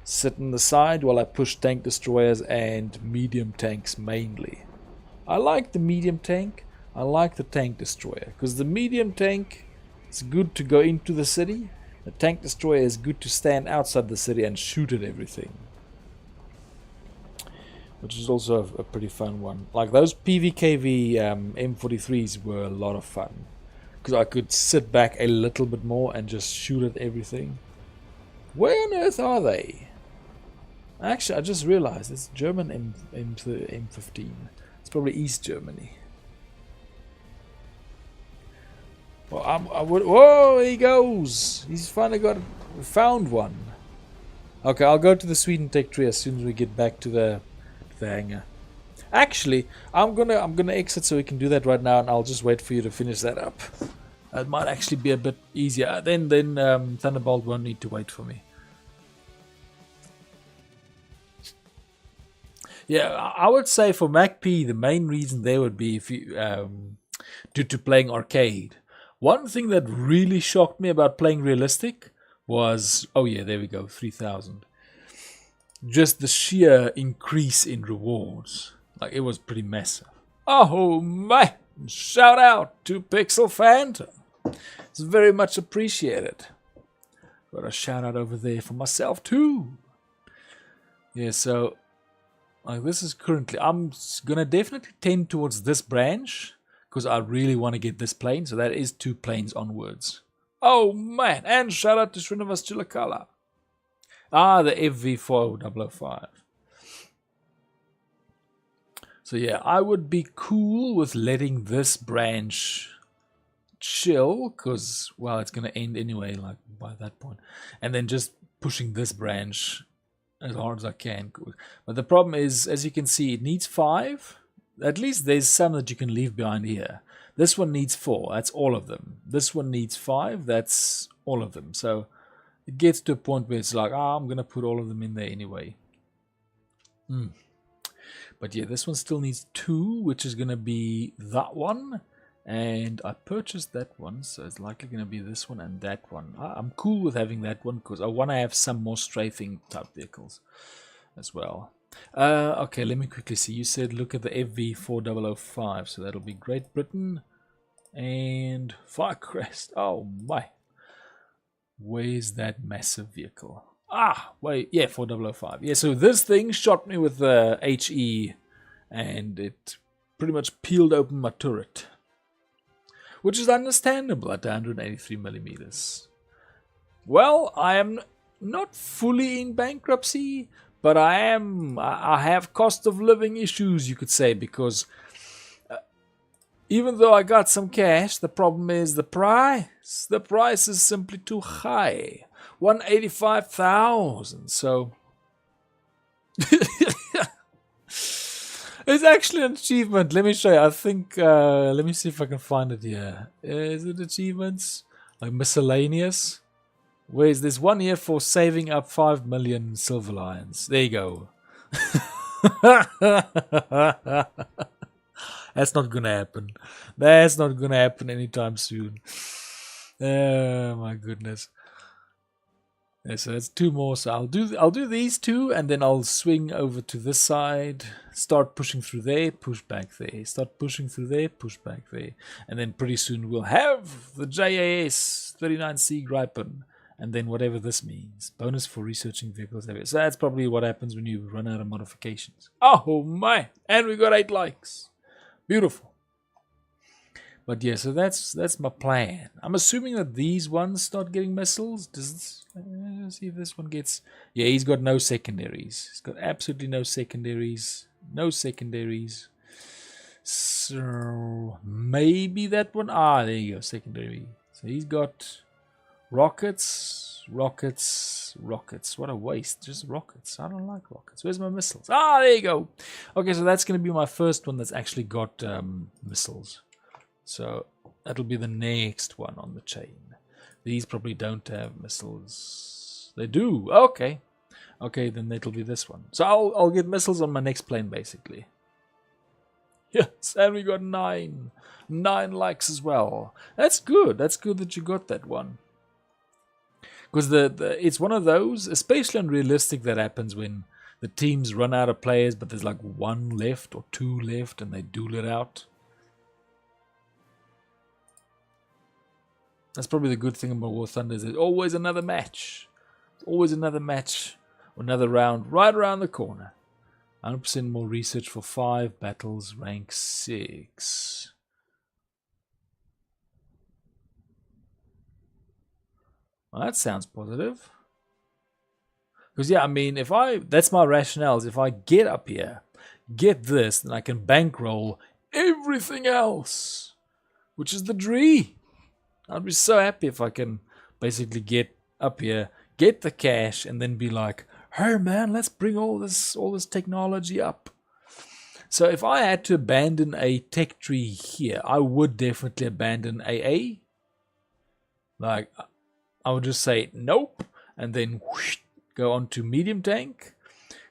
sit on the side while I push tank destroyers and medium tanks mainly. I like the medium tank. I like the tank destroyer because the medium tank is good to go into the city. The tank destroyer is good to stand outside the city and shoot at everything, which is also a pretty fun one. Like those PVKV M43s were a lot of fun because I could sit back a little bit more and just shoot at everything. Where on earth are they? Actually, I just realized it's German M15. It's probably East Germany. Well, whoa, he goes. He's finally found one. Okay, I'll go to the Sweden Tech tree as soon as we get back to the hangar. Actually, I'm gonna exit so we can do that right now, and I'll just wait for you to finish that up. It might actually be a bit easier. Then Thunderbolt won't need to wait for me. Yeah, I would say for MacP, the main reason there would be if you due to playing arcade. One thing that really shocked me about playing realistic was, oh yeah, there we go, 3,000. Just the sheer increase in rewards. Like, it was pretty massive. Oh my! Shout out to Pixel Phantom. It's very much appreciated. Got a shout out over there for myself too. Yeah, so like this is currently, I'm gonna definitely tend towards this branch because I really want to get this plane. So that is 2 planes onwards. Oh man! And shout out to Srinivas Chilakala. Ah, the FV4005. So yeah, I would be cool with letting this branch chill because, well, it's going to end anyway, like by that point. And then just pushing this branch as hard as I can. But the problem is, as you can see, it needs 5. At least there's some that you can leave behind here. This one needs 4. That's all of them. This one needs 5. That's all of them. So it gets to a point where it's like, I'm going to put all of them in there anyway. But yeah, this one still needs 2, which is going to be that one. And I purchased that one, so it's likely going to be this one and that one. I'm cool with having that one because I want to have some more strafing type vehicles as well. Okay, let me quickly see. You said look at the FV4005, so that'll be Great Britain and Firecrest. Oh my. Where's that massive vehicle? Ah, wait, yeah, 4005. Yeah, so this thing shot me with the HE and it pretty much peeled open my turret, which is understandable at 183 millimeters. Well, I am not fully in bankruptcy, but I have cost of living issues, you could say, because even though I got some cash, the problem is the price. The price is simply too high. 185,000. So it's actually an achievement. Let me show you. I think let me see if I can find it here. Is it achievements? Like miscellaneous? Where's this one here for saving up 5 million silver lions? There you go. That's not gonna happen. That's not gonna happen anytime soon. Oh my goodness. Yeah, so that's 2 more. So I'll do these 2, and then I'll swing over to this side, start pushing through there, push back there, start pushing through there, push back there, and then pretty soon we'll have the JAS 39C Gripen, and then whatever this means. Bonus for researching vehicles. So that's probably what happens when you run out of modifications. Oh my! And we got 8 likes. Beautiful. But yeah, so that's my plan. I'm assuming that these ones start getting missiles. Let's see if this one gets... Yeah, he's got no secondaries. He's got absolutely no secondaries. No secondaries. So maybe that one... Ah, there you go, secondary. So he's got rockets, rockets, rockets. What a waste. Just rockets. I don't like rockets. Where's my missiles? Ah, there you go. Okay, so that's going to be my first one that's actually got missiles. So that'll be the next one on the chain. These probably don't have missiles. They do. Okay. Okay, then it'll be this one. So I'll get missiles on my next plane, basically. Yes, and we got 9 likes as well. That's good. That's good that you got that one. Because it's one of those, especially unrealistic, that happens when the teams run out of players, but there's like 1 left or 2 left, and they duel it out. That's probably the good thing about War Thunder, is there's always another match. There's always another match, or another round right around the corner. 100% more research for 5 battles, rank 6. Well, that sounds positive. Because, yeah, I mean, that's my rationale, is if I get up here, get this, then I can bankroll everything else, which is the dream. I'd be so happy if I can basically get up here, get the cash, and then be like, hey man, let's bring all this technology up. So if I had to abandon a tech tree here, I would definitely abandon AA. Like, I would just say nope, and then whoosh, go on to medium tank,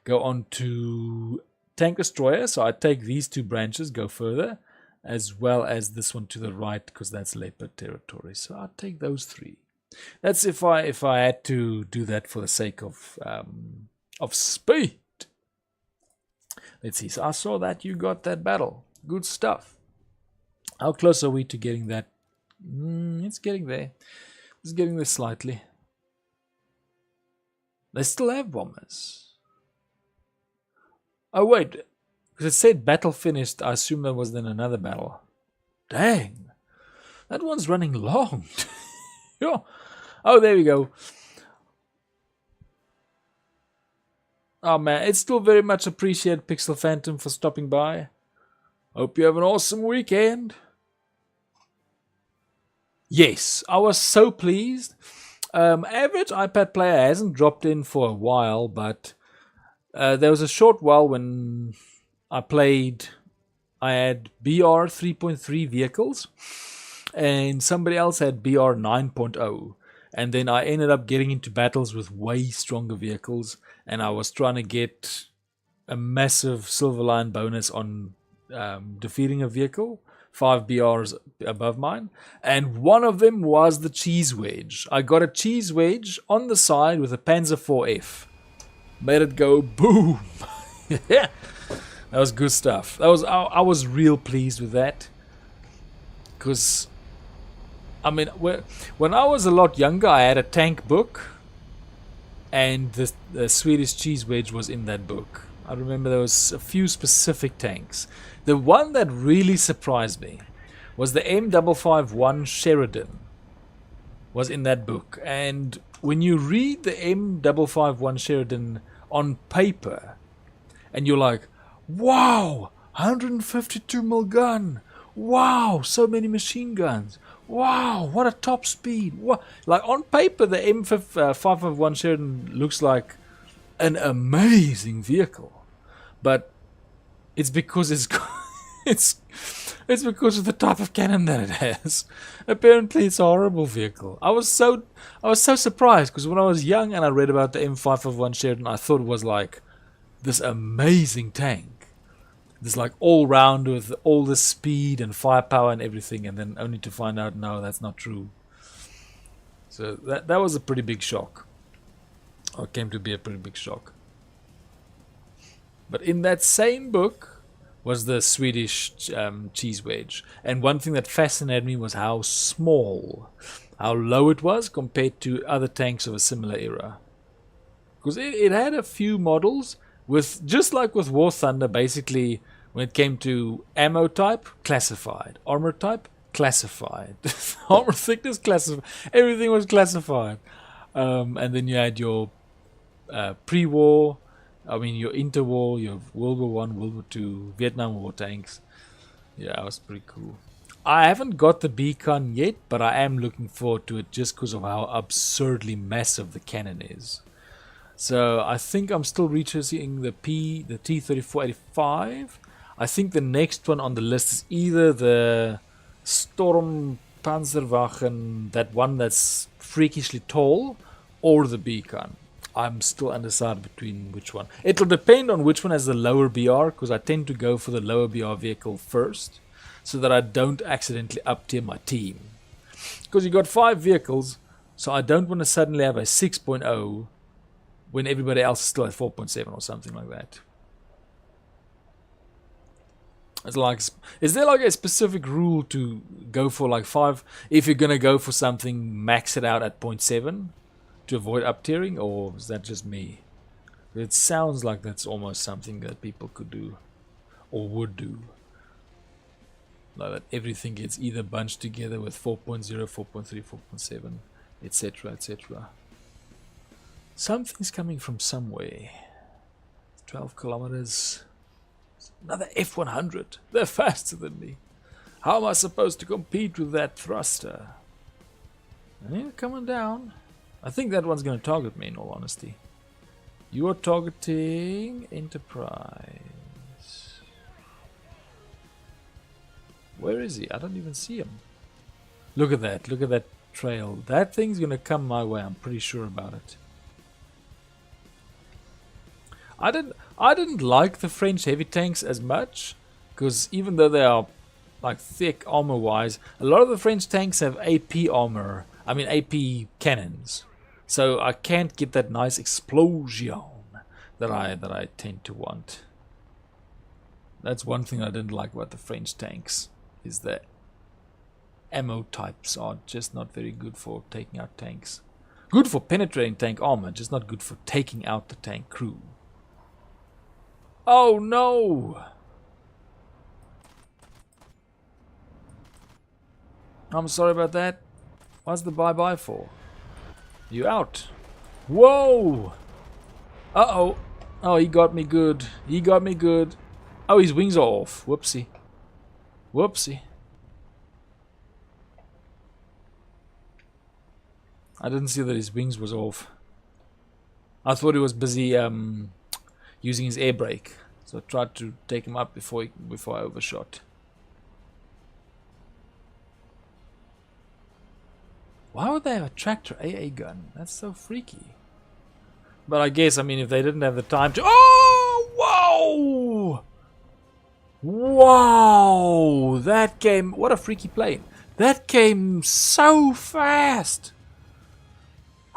go on to tank destroyer. So I take these 2 branches, go further, as well as this one to the right, because that's leopard territory. So I'll take those 3. That's if I had to do that for the sake of speed. Let's see. So I saw that you got that battle. Good stuff. How close are we to getting that? It's getting there. It's getting there slightly. They still have bombers. Oh wait, because it said battle finished. I assume that was then another battle. Dang, that one's running long. Oh, there we go. Oh man, it's still very much appreciated, Pixel Phantom, for stopping by. Hope you have an awesome weekend. Yes, I was so pleased. Average iPad player hasn't dropped in for a while, but there was a short while when I played. I had BR 3.3 vehicles, and somebody else had BR 9.0. And then I ended up getting into battles with way stronger vehicles, and I was trying to get a massive silver line bonus on defeating a vehicle, 5 BRs above mine, and one of them was the cheese wedge. I got a cheese wedge on the side with a Panzer IV-F. Made it go boom. Yeah, that was good stuff. I was real pleased with that, because I mean, when I was a lot younger, I had a tank book, and the Swedish cheese wedge was in that book. I remember there was a few specific tanks. The one that really surprised me was the M551 Sheridan was in that book. And when you read the M551 Sheridan on paper, and you're like, wow, 152mm gun. Wow, so many machine guns. Wow, what a top speed. What? Like on paper, the M551 Sheridan looks like an amazing vehicle. But it's because it's because of the type of cannon that it has. Apparently it's a horrible vehicle. I was so surprised, because when I was young and I read about the M551 Sheridan, I thought it was like this amazing tank. This like all round with all the speed and firepower and everything, and then only to find out no, that's not true. So that was a pretty big shock. Or came to be a pretty big shock. But in that same book was the Swedish cheese wedge. And one thing that fascinated me was how small, how low it was compared to other tanks of a similar era. Because it had a few models with, just like with War Thunder, basically when it came to ammo type, classified. Armor type, classified. Armor thickness, classified. Everything was classified. And then you had your pre-war, I mean your interwar, your World War One, World War Two, Vietnam War tanks. Yeah, it was pretty cool. I haven't got the Beacon yet, but I am looking forward to it just because of how absurdly massive the cannon is. So I think I'm still researching the T-3485. I think the next one on the list is either the Storm Panzerwagen, that one that's freakishly tall, or the Beacon. I'm still undecided between which one. It'll depend on which one has the lower BR, because I tend to go for the lower BR vehicle first, so that I don't accidentally up-tier my team. Because you got 5 vehicles, so I don't want to suddenly have a 6.0 when everybody else is still at 4.7 or something like that. It's like, is there like a specific rule to go for like 5? If you're gonna go for something, max it out at 0.7 to avoid up tiering, or is that just me? It sounds like that's almost something that people could do or would do. Like that everything gets either bunched together with 4.0, 4.3, 4.7, etc., etc. Something's coming from somewhere. 12 kilometers. Another F100. They're faster than me. How am I supposed to compete with that thruster? Yeah, coming down. I think that one's going to target me, in all honesty. You are targeting Enterprise. Where is he? I don't even see him. Look at that. Look at that trail. That thing's going to come my way. I'm pretty sure about it. I didn't like the French heavy tanks as much, because even though they are like thick armor wise, a lot of the French tanks have AP armor. I mean AP cannons, so I can't get that nice explosion that I tend to want. That's one thing I didn't like about the French tanks, is that ammo types are just not very good for taking out tanks. Good for penetrating tank armor, just not good for taking out the tank crew. Oh no! I'm sorry about that. What's the bye-bye for? You out. Whoa! Uh-oh. Oh, he got me good. He got me good. Oh, his wings are off. Whoopsie. Whoopsie. I didn't see that his wings was off. I thought he was busy using his air brake, so I tried to take him up before I overshot. Why would they have a tractor AA gun? That's so freaky. But I guess, I mean, if they didn't have the time to... Oh! Whoa! Wow! That came... What a freaky plane. That came so fast!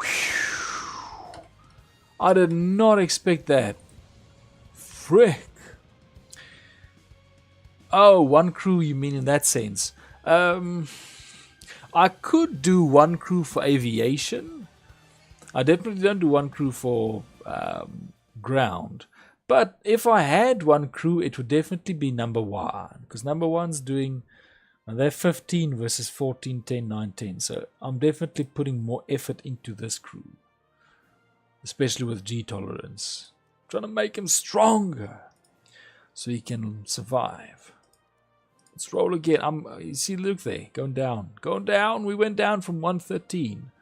Whew. I did not expect that. Frick. Oh, one crew, you mean in that sense? I could do one crew for aviation. I definitely don't do one crew for ground. But if I had one crew, it would definitely be number 1. Because number 1's doing... they're 15 versus 14, 10, 9, 10. So I'm definitely putting more effort into this crew. Especially with G tolerance. Trying to make him stronger, so he can survive. Let's roll again. You see, look there, going down, going down. We went down from 113.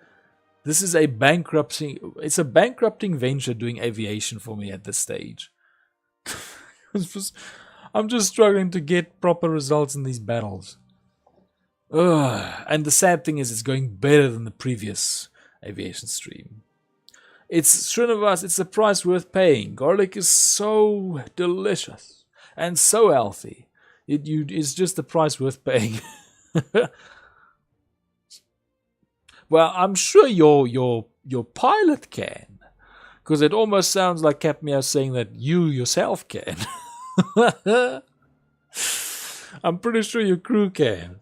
This is a bankrupting. It's a bankrupting venture doing aviation for me at this stage. I'm just struggling to get proper results in these battles. Ugh. And the sad thing is, it's going better than the previous aviation stream. It's Srinivas, it's the price worth paying. Garlic is so delicious and so healthy. It's just the price worth paying. Well, I'm sure your pilot can, because it almost sounds like Capmeo saying that you yourself can. I'm pretty sure your crew can.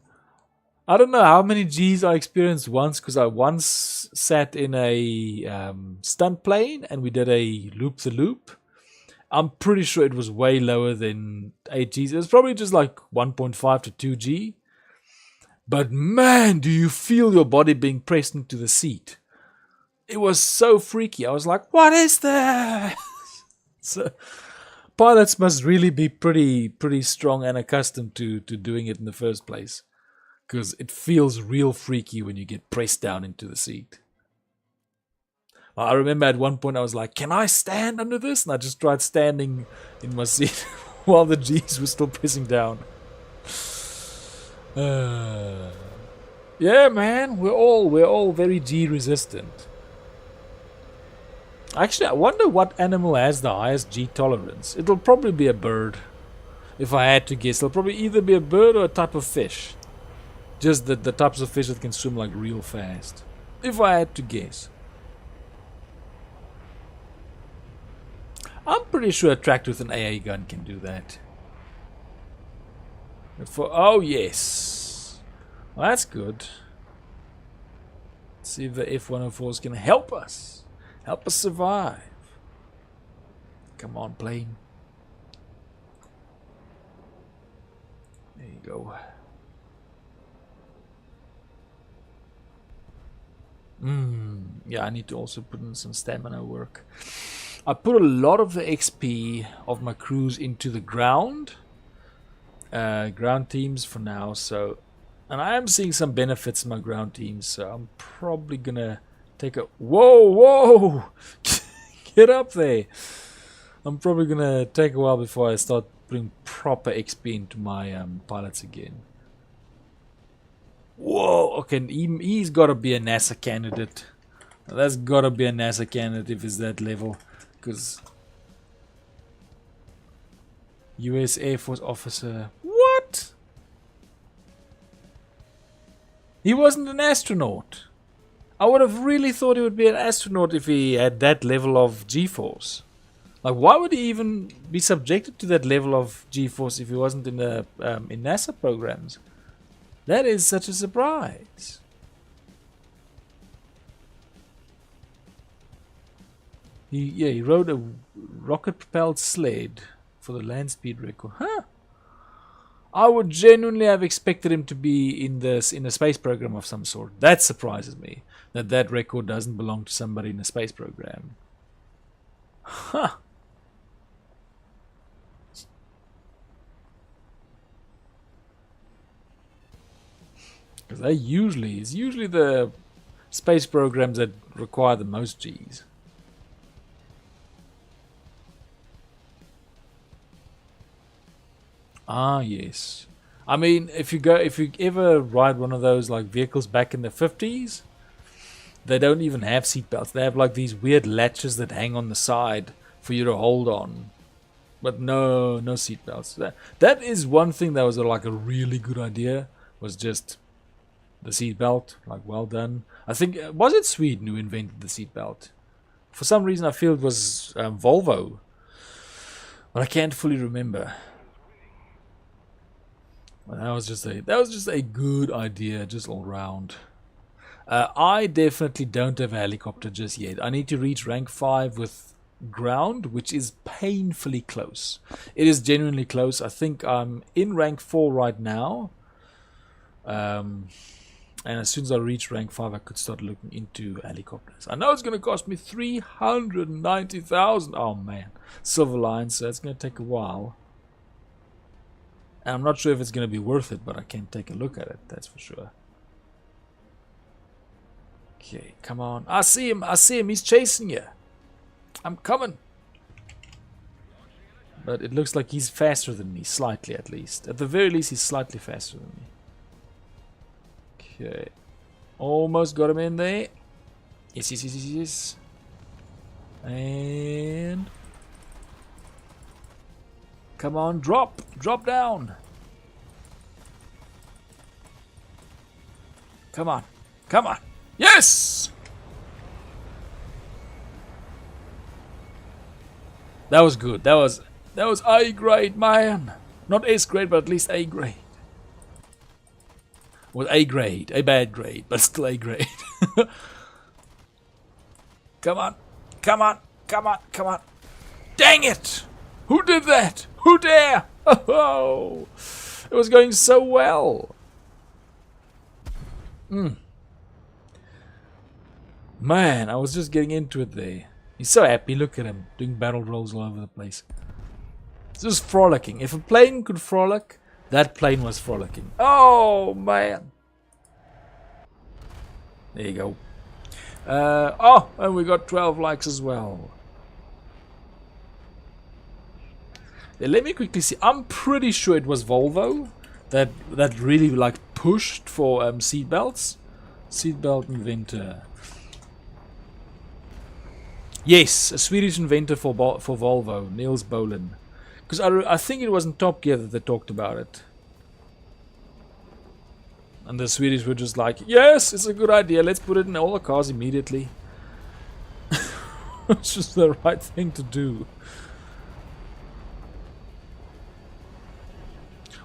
I don't know how many G's I experienced once, because I once sat in a stunt plane and we did a loop-the-loop. I'm pretty sure it was way lower than 8 G's. It was probably just like 1.5 to 2 G. But man, do you feel your body being pressed into the seat. It was so freaky. I was like, what is that? So pilots must really be pretty strong and accustomed to doing it in the first place. Because it feels real freaky when you get pressed down into the seat. I remember at one point I was like, can I stand under this? And I just tried standing in my seat while the G's were still pressing down. Yeah, man, we're all very G resistant. Actually, I wonder what animal has the highest G tolerance. It'll probably be a bird. If I had to guess, it'll probably either be a bird or a type of fish. Just the types of fish that can swim like real fast. If I had to guess. I'm pretty sure a tractor with an AA gun can do that. Oh yes. Well, that's good. Let's see if the F-104s can help us. Help us survive. Come on, plane. There you go. Yeah, I need to also put in some stamina work. I put a lot of the XP of my crews into the ground teams for now, so, and I am seeing some benefits in my ground teams, so I'm probably gonna take a whoa get up there. I'm probably gonna take a while before I start putting proper XP into my pilots again. Whoa, okay, he's gotta be a NASA candidate. That's gotta be a NASA candidate if it's that level. Because US Air Force officer. What? He wasn't an astronaut. I would have really thought he would be an astronaut if he had that level of G-force. Like, why would he even be subjected to that level of G-force if he wasn't in the in NASA programs? That is such a surprise. He rode a rocket-propelled sled for the land speed record. Huh? I would genuinely have expected him to be in a space program of some sort. That surprises me. That record doesn't belong to somebody in a space program. Huh. Because it's usually the space programs that require the most Gs. Ah, yes. I mean, if you ever ride one of those like vehicles back in the 50s, they don't even have seatbelts. They have like these weird latches that hang on the side for you to hold on, but no seatbelts. That is one thing that was like a really good idea. Was just the seatbelt. Like, well done. I think was it Sweden who invented the seatbelt? For some reason, I feel it was Volvo, but I can't fully remember. Well, that was just a good idea, just all round. I definitely don't have a helicopter just yet. I need to reach rank 5 with ground, which is painfully close. It is genuinely close. I think I'm in rank 4 right now. And as soon as I reach rank 5, I could start looking into helicopters. I know it's going to cost me 390,000. Oh man, silver line, so it's going to take a while. And I'm not sure if it's going to be worth it, but I can take a look at it, that's for sure. Okay, come on. I see him, he's chasing you. I'm coming. But it looks like he's faster than me, slightly at least. At the very least, he's slightly faster than me. Okay. Almost got him in there. Yes. And... come on, drop down. Come on. Yes! That was good. That was A grade, man. Not S grade, but at least A grade. Well, A grade, a bad grade, but still A grade. Come on. Dang it! Who did that? Who dare? Oh, it was going so well. Man, I was just getting into it there. He's so happy. Look at him doing barrel rolls all over the place. It's just frolicking. If a plane could frolic, that plane was frolicking. Oh man. There you go. Oh, and we got 12 likes as well. Let me quickly see. I'm pretty sure it was Volvo that really like pushed for seat belts. Seatbelt inventor. Yes, a Swedish inventor for Volvo, Niels Bolin. Because I think it was in Top Gear that they talked about it. And the Swedish were just like, yes, it's a good idea, let's put it in all the cars immediately. It's just the right thing to do.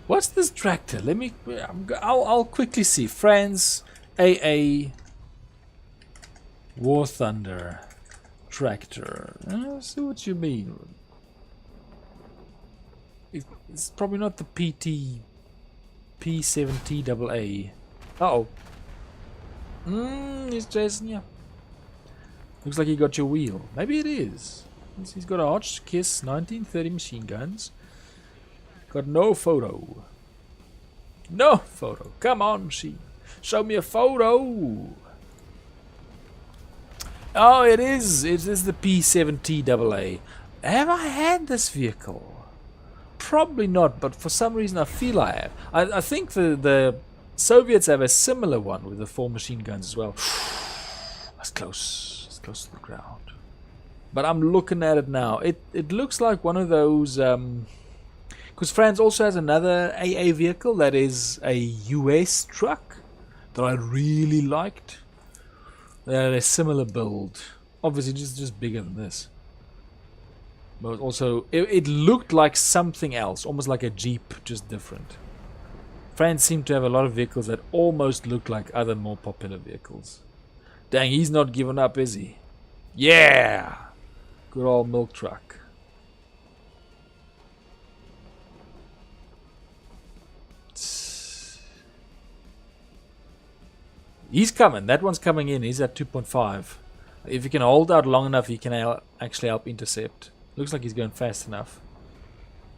What's this tractor? Let me... I'll quickly see. France AA War Thunder tractor. I see what you mean. It's probably not the P7TAA. Uh-oh. He's chasing you. Looks like he got your wheel. Maybe it is. He's got a Hotchkiss 1930 machine guns. Got no photo. No photo. Come on, machine. Show me a photo. Oh, it is. It is the P7TAA. Have I had this vehicle? Probably not, but for some reason I feel I have. I think the Soviets have a similar one with the 4 machine guns as well. That's close. It's close to the ground. But I'm looking at it now. It looks like one of those... Because France also has another AA vehicle that is a US truck that I really liked. They had a similar build. Obviously just bigger than this. But also, it looked like something else. Almost like a Jeep, just different. France seemed to have a lot of vehicles that almost look like other more popular vehicles. Dang, he's not giving up, is he? Yeah! Good old milk truck. He's coming. That one's coming in. He's at 2.5. If he can hold out long enough, he can actually help intercept. Looks like he's going fast enough.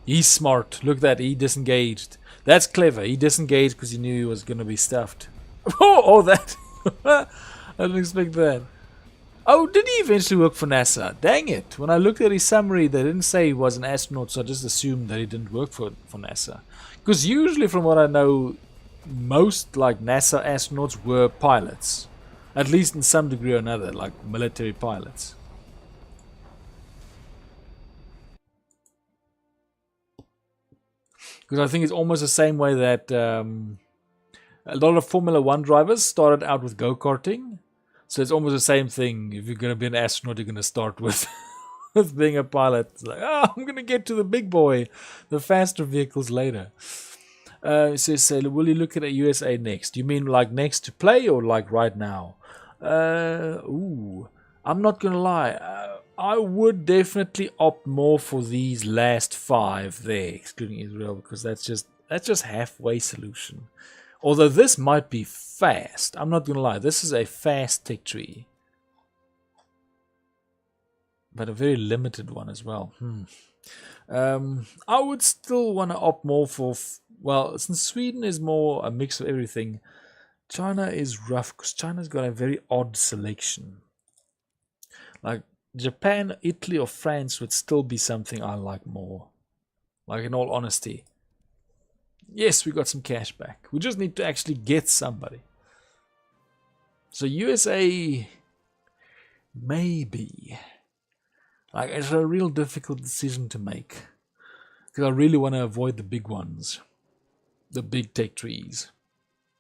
He's smart. Look at that. He disengaged. That's clever. He disengaged because he knew he was going to be stuffed. Oh, that. I didn't expect that. Oh, did he eventually work for NASA? Dang it. When I looked at his summary, they didn't say he was an astronaut, so I just assumed that he didn't work for NASA. Because usually, from what I know, most like NASA astronauts were pilots. At least in some degree or another, like military pilots. Because I think it's almost the same way that a lot of Formula 1 drivers started out with go-karting. So it's almost the same thing. If you're going to be an astronaut, you're going to start with, with being a pilot. It's like, oh, I'm going to get to the big boy, the faster vehicles later. It says, will you look at a USA next? You mean like next to play or like right now? I'm not going to lie. I would definitely opt more for these last 5 there, excluding Israel, because that's just halfway solution. Although this might be fast. I'm not going to lie. This is a fast tech tree. But a very limited one as well. I would still want to opt more for... Well, since Sweden is more a mix of everything, China is rough because China's got a very odd selection. Like Japan, Italy or France would still be something I like more. Like in all honesty. Yes, we got some cash back. We just need to actually get somebody. So USA, maybe. Like it's a real difficult decision to make. Because I really want to avoid the big ones. The big tech trees.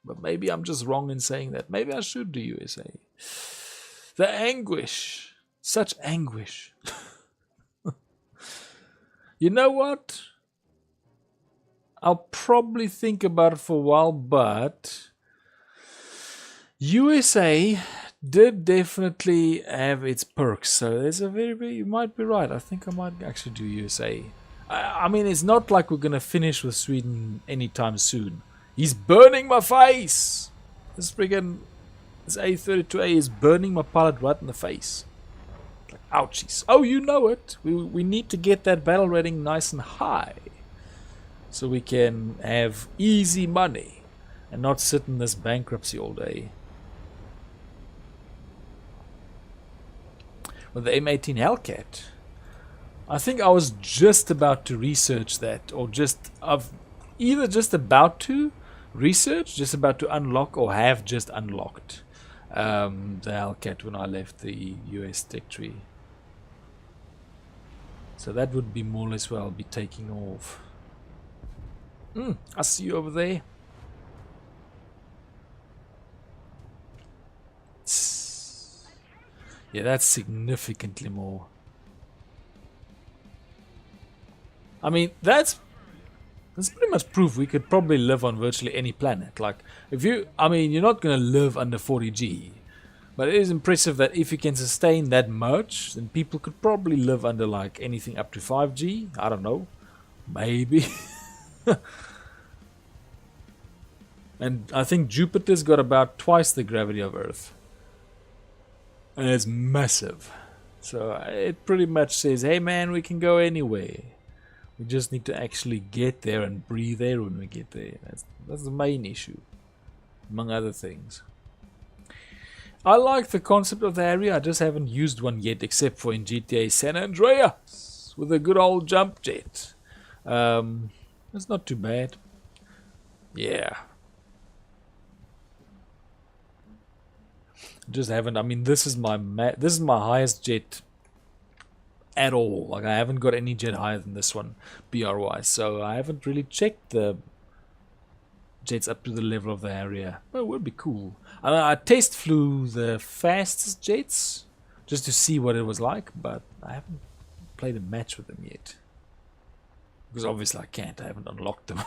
But maybe I'm just wrong in saying that. Maybe I should do USA. The anguish. Such anguish. You know what? I'll probably think about it for a while, but USA did definitely have its perks. So there's a very, you might be right. I think I might actually do USA. I mean, it's not like we're going to finish with Sweden anytime soon. He's burning my face! This A32A is burning my pilot right in the face. Like, ouchies. Oh, you know it. We need to get that battle rating nice and high. So we can have easy money. And not sit in this bankruptcy all day. With the M18 Hellcat. I think I was just about to research that, or either just about to, Research, just about to unlock or have just unlocked the Hellcat when I left the US tech tree. So that would be more or less where I'll be taking off. I see you over there. Yeah, that's significantly more. I mean, that's pretty much proof we could probably live on virtually any planet. Like, if you, I mean, you're not going to live under 40G, but it is impressive that if you can sustain that much, then people could probably live under like anything up to 5G. I don't know, maybe. And I think Jupiter's got about twice the gravity of Earth, and it's massive. So it pretty much says, hey man, we can go anywhere. We just need to actually get there and breathe air when we get there. That's the main issue, among other things. I like the concept of the area. I just haven't used one yet, except for in GTA San Andreas with a good old jump jet. It's not too bad. Yeah. Just haven't. I mean, this is my highest jet at all. Like, I haven't got any jet higher than this one, BR-wise. So I haven't really checked the jets up to the level of the area. Well, it would be cool. I test flew the fastest jets just to see what it was like, but I haven't played a match with them yet. Because obviously I can't. I haven't unlocked them.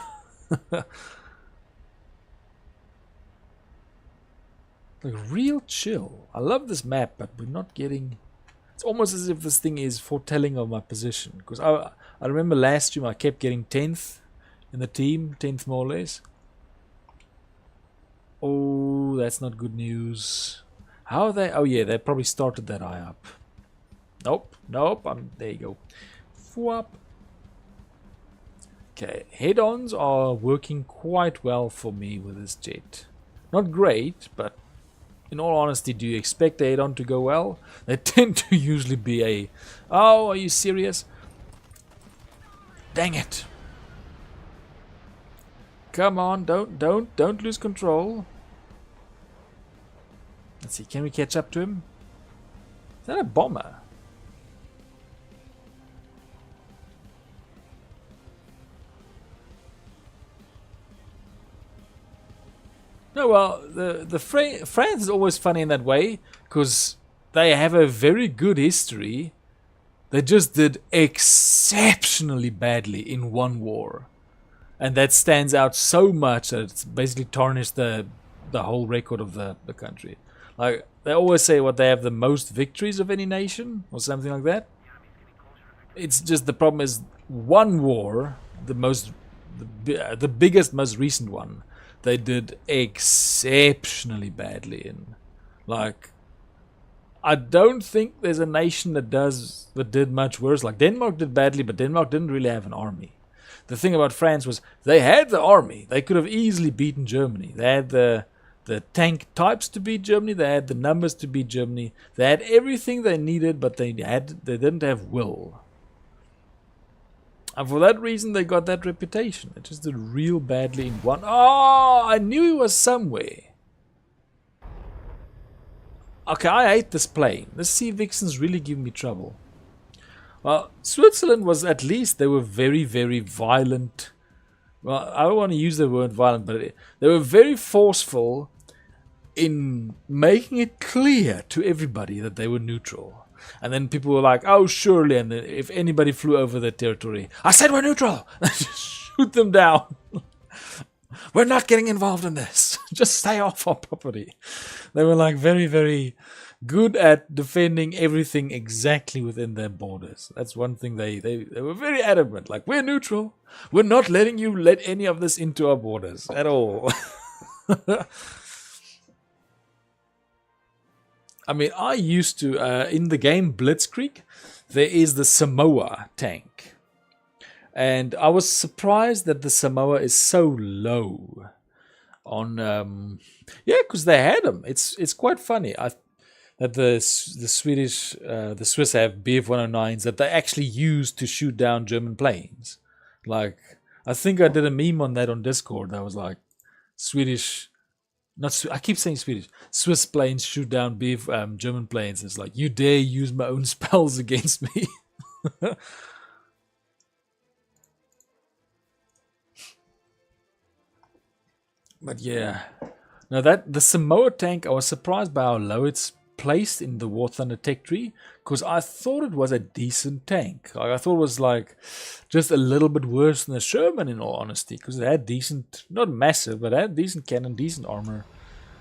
Like, real chill. I love this map, but we're not getting... It's almost as if this thing is foretelling of my position. Because I remember last stream I kept getting 10th in the team. 10th more or less. Oh, that's not good news. How are they? Oh yeah, they probably started that eye up. Nope, nope. There you go. Fwap. Okay, head-ons are working quite well for me with this jet. Not great, but in all honesty, do you expect a head-on to go well? They tend to usually be a, oh, are you serious? Dang it. Come on, don't lose control. Let's see, can we catch up to him? Is that a bomber? No, well, the France is always funny in that way, because they have a very good history. They just did exceptionally badly in one war. And that stands out so much that it's basically tarnished the whole record of the country. Like, they always say what they have the most victories of any nation, or something like that. It's just the problem is one war, the biggest, most recent one, they did exceptionally badly in. Like, I don't think there's a nation that did much worse. Like, Denmark did badly, but Denmark didn't really have an army. The thing about France was they had the army. They could have easily beaten Germany. They had the tank types to beat Germany. They had the numbers to beat Germany. They had everything they needed, but they didn't have will. And for that reason, they got that reputation. They just did real badly in one. Oh, I knew he was somewhere. Okay, I hate this plane. This Sea Vixen's really giving me trouble. Well, Switzerland was, at least they were very, very violent. Well, I don't want to use the word violent, but they were very forceful in making it clear to everybody that they were neutral. And then people were like, oh, surely, and then if anybody flew over their territory, I said we're neutral! Shoot them down. We're not getting involved in this. Just stay off our property. They were like very, very good at defending everything exactly within their borders. That's one thing they were very adamant. Like, we're neutral. We're not letting you let any of this into our borders at all. I mean, I used to, in the game Blitzkrieg, there is the Samoa tank. And I was surprised that the Samoa is so low on, yeah, because they had them. It's quite funny that the Swiss have Bf-109s that they actually use to shoot down German planes. Like, I think I did a meme on that on Discord. I was like, Swedish, not I keep saying Swedish. Swiss planes shoot down German planes. It's like, you dare use my own spells against me. But yeah, now that the Samoa tank, I was surprised by how low it's placed in the War Thunder tech tree, because I thought it was a decent tank. Like, I thought it was like just a little bit worse than the Sherman, in all honesty, because it had decent, not massive, but it had decent cannon, decent armor.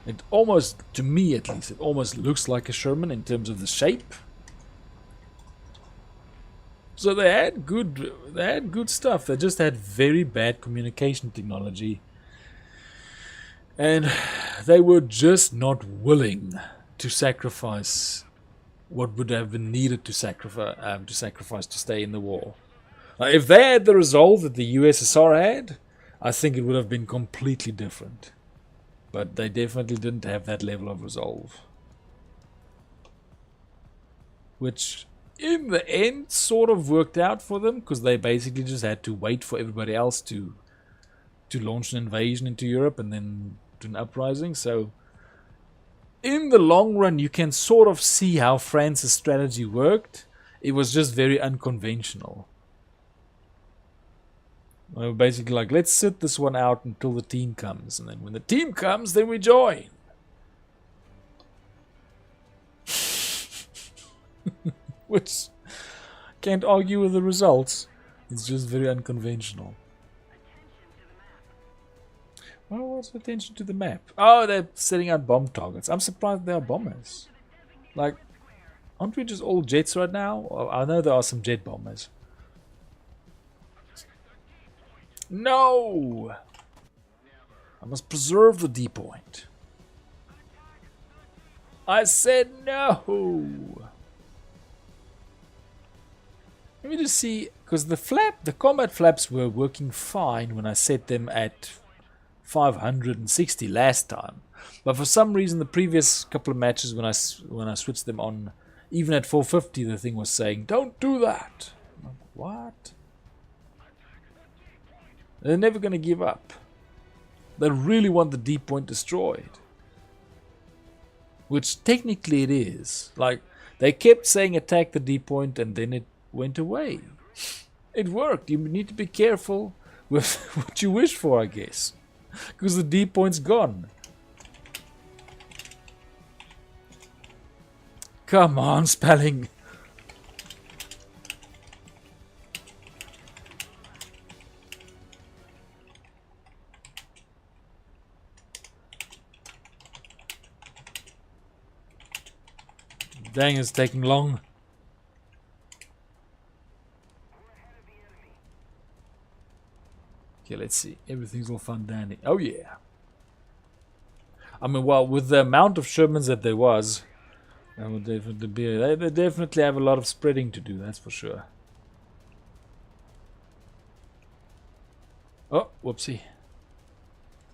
It almost, to me at least, it almost looks like a Sherman in terms of the shape. So they had good stuff. They just had very bad communication technology. And they were just not willing to sacrifice what would have been needed to sacrifice to stay in the war. Now, if they had the resolve that the USSR had, I think it would have been completely different. But they definitely didn't have that level of resolve. Which, in the end, sort of worked out for them, because they basically just had to wait for everybody else to launch an invasion into Europe and then do an uprising. So in the long run, you can sort of see how France's strategy worked. It was just very unconventional. They were basically like, let's sit this one out until the team comes, and then when the team comes, then we join. Which, can't argue with the results. It's just very unconventional. Well, what's attention to the map? Oh, they're setting out bomb targets. I'm surprised they are bombers. Like, aren't we just all jets right now? Oh, I know there are some jet bombers. No! I must preserve the D point. I said no! Let me just see, because the combat flaps were working fine when I set them at 560 last time, but for some reason the previous couple of matches when I switched them on, even at 450, the thing was saying, don't do that. I'm like, what? They're never going to give up. They really want the D point destroyed, which technically it is. Like, they kept saying attack the D point and then it went away. It worked. You need to be careful with what you wish for, I guess. Because the D point's gone. Come on, spelling. Dang, it's taking long. Okay, let's see. Everything's all fun dandy. Oh yeah. I mean, well, with the amount of Shermans that there was, that would definitely be. They definitely have a lot of spreading to do. That's for sure. Oh, whoopsie.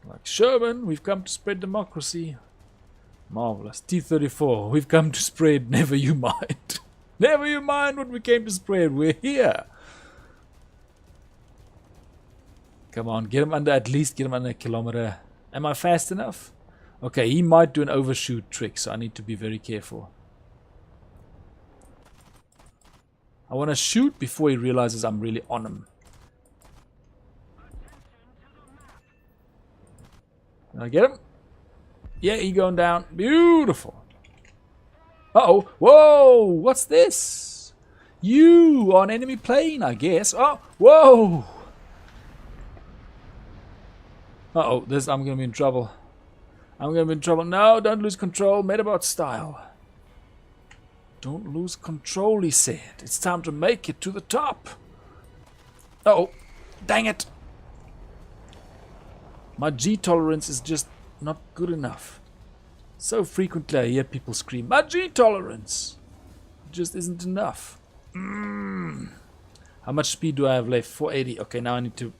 Like, Sherman, we've come to spread democracy. Marvelous. T-34, we've come to spread. Never you mind. Never you mind what we came to spread. We're here. Come on, get him under, at least get him under a kilometer. Am I fast enough? Okay, he might do an overshoot trick, so I need to be very careful. I want to shoot before he realizes I'm really on him. Can I get him? Yeah, he going down. Beautiful. Uh-oh. Whoa, what's this? You on enemy plane, I guess. Oh, whoa. Uh-oh, I'm going to be in trouble. I'm going to be in trouble. No, don't lose control. Metabot style. Don't lose control, he said. It's time to make it to the top. Uh-oh. Dang it. My G tolerance is just not good enough. So frequently I hear people scream, my G tolerance just isn't enough. How much speed do I have left? 480. Okay, now I need to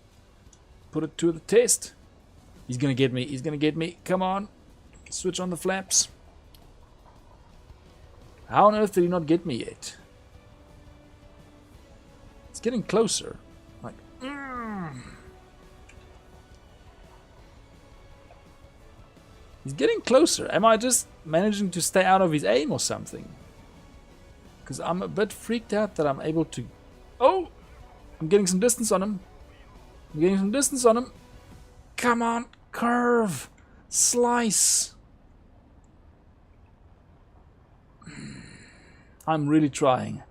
put it to the test. He's gonna get me. He's gonna get me. Come on. Switch on the flaps. How on earth did he not get me yet? It's getting closer. Like, He's getting closer. Am I just managing to stay out of his aim or something? Because I'm a bit freaked out that I'm able to... Oh! I'm getting some distance on him. I'm getting some distance on him. Come on. Curve. Slice. I'm really trying.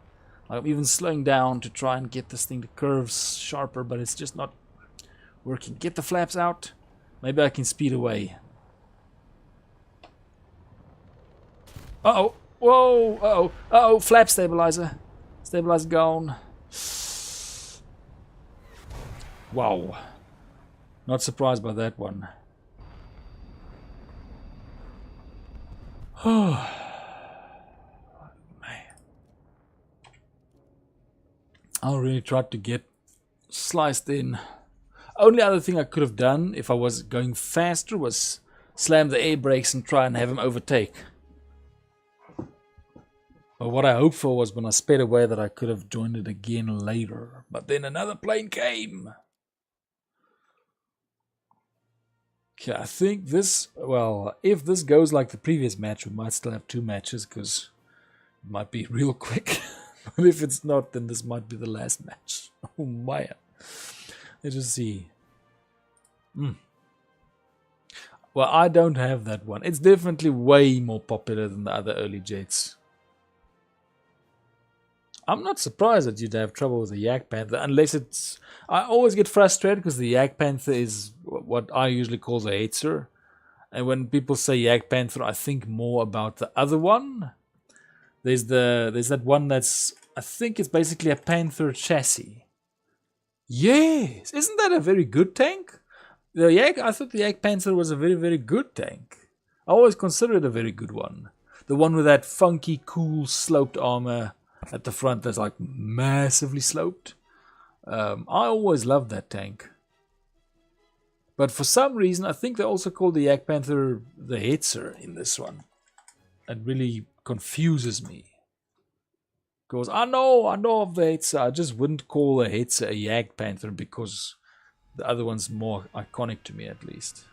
I'm even slowing down to try and get this thing to curve sharper, but it's just not working. Get the flaps out. Maybe I can speed away. Uh-oh. Whoa. Uh-oh. Uh-oh. Flap stabilizer. Stabilizer gone. Wow. Not surprised by that one. Oh. I really tried to get sliced in. Only other thing I could have done if I was going faster was slam the air brakes and try and have him overtake. But what I hoped for was when I sped away that I could have joined it again later. But then another plane came. Okay, I think this, well, if this goes like the previous match, we might still have 2 matches because it might be real quick. But if it's not, then this might be the last match. Oh my. Let's just see. Well, I don't have that one. It's definitely way more popular than the other early jets. I'm not surprised that you'd have trouble with the Yak Panther, unless it's... I always get frustrated because the Yak Panther is what I usually call the Hetzer. And when people say Yak Panther, I think more about the other one. There's that one that's... I think it's basically a Panther chassis. Yes! Isn't that a very good tank? I thought the Yak Panther was a very, very good tank. I always consider it a very good one. The one with that funky, cool, sloped armor at the front that's like massively sloped. I always loved that tank. But for some reason, I think they also call the Yak Panther the Hetzer in this one. It really confuses me. Because I know of the Hetzer. I just wouldn't call a Hetzer a Yak Panther because the other one's more iconic to me at least.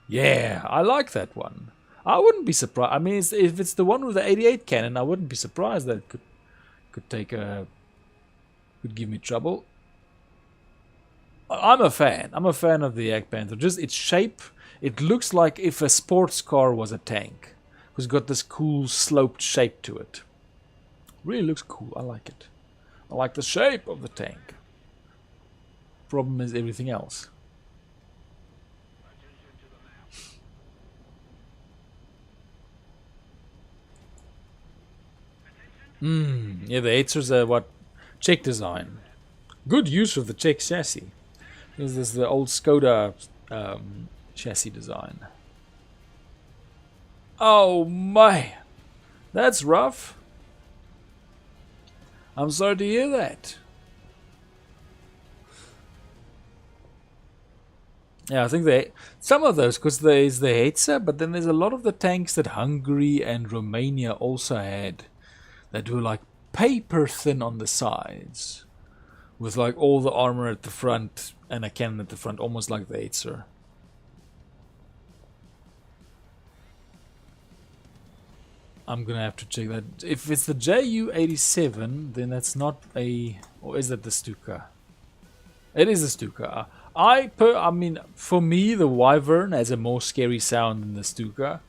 Yeah, I like that one. I wouldn't be surprised. I mean, if it's the one with the 88 cannon, I wouldn't be surprised that it could give me trouble. I'm a fan. I'm a fan of the Yak Panther. Just its shape, it looks like if a sports car was a tank. It's got this cool sloped shape to it. Really looks cool. I like it. I like the shape of the tank. Problem is everything else. Yeah, the Hetzer's a Czech design. Good use of the Czech chassis. This is the old Skoda chassis design. Oh my, that's rough. I'm sorry to hear that. Yeah, I think some of those, because there's the Hetzer, but then there's a lot of the tanks that Hungary and Romania also had that were like paper thin on the sides, with like all the armor at the front and a cannon at the front, almost like the Hetzer. I'm gonna have to check that. If it's the Ju-87, then that's not a... Or is that the Stuka? It is the Stuka. I mean, for me, the Wyvern has a more scary sound than the Stuka.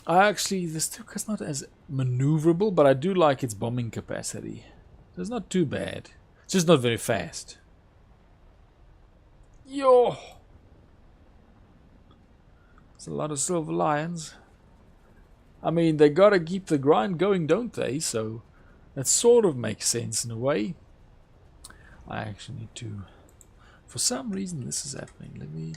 Actually, the Stuka's not as maneuverable, but I do like its bombing capacity. So it's not too bad. It's just not very fast. Yo! It's a lot of Silver Lions. I mean, they gotta keep the grind going, don't they? So that sort of makes sense in a way. I actually need to... For some reason this is happening. Let me...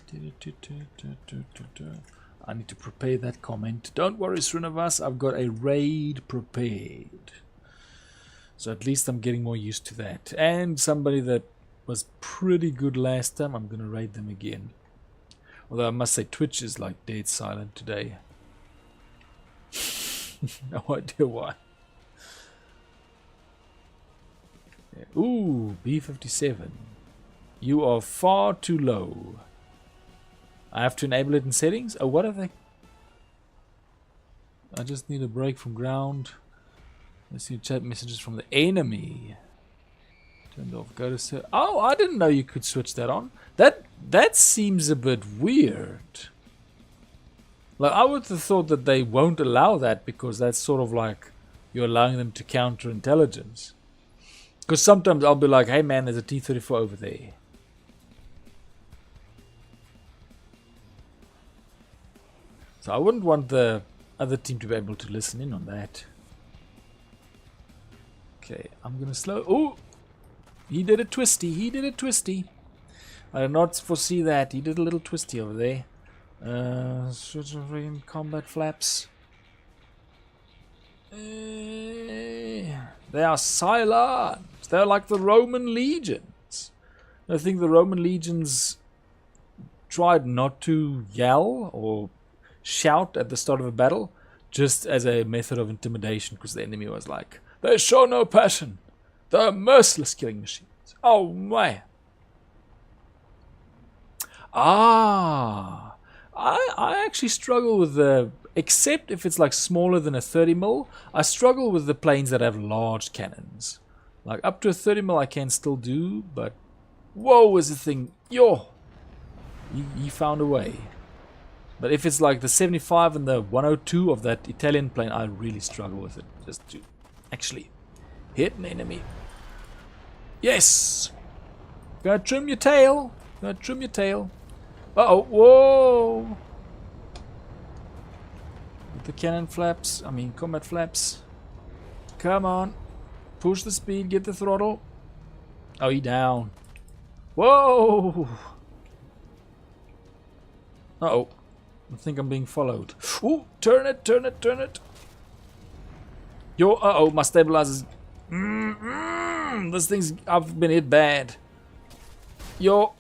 I need to prepare that comment. Don't worry, Srinivas, I've got a raid prepared. So at least I'm getting more used to that. And somebody that was pretty good last time, I'm gonna raid them again. Although I must say Twitch is like dead silent today. No idea why. Yeah. Ooh, B-57. You are far too low. I have to enable it in settings. Oh, what are they? I just need a break from ground. Let's see chat messages from the enemy. Turned off. Go to oh, I didn't know you could switch that on. That seems a bit weird. Like I would have thought that they won't allow that because that's sort of like you're allowing them to counter intelligence. Because sometimes I'll be like, hey man, there's a T-34 over there. So I wouldn't want the other team to be able to listen in on that. Okay, I'm gonna slow. Oh, he did a twisty. He did a twisty. I did not foresee that. He did a little twisty over there. Switch of combat flaps. They are silent. They're like the Roman legions. I think the Roman legions tried not to yell or shout at the start of a battle, just as a method of intimidation, because the enemy was like, they show no passion. They're merciless killing machines. Oh man. I actually struggle with the, except if it's like smaller than a 30 mil, I struggle with the planes that have large cannons. Like up to a 30 mil I can still do, but whoa is the thing. Yo, he found a way. But if it's like the 75 and the 102 of that Italian plane, I really struggle with it. Just to actually hit an enemy. Yes! Gotta trim your tail. Gotta trim your tail. Uh-oh, whoa! With the cannon flaps, I mean combat flaps. Come on. Push the speed, get the throttle. Oh, he down. Whoa! Uh-oh. I think I'm being followed. Ooh, turn it, turn it, turn it. Yo, uh-oh, my stabilizers. This thing's, I've been hit bad. Yo,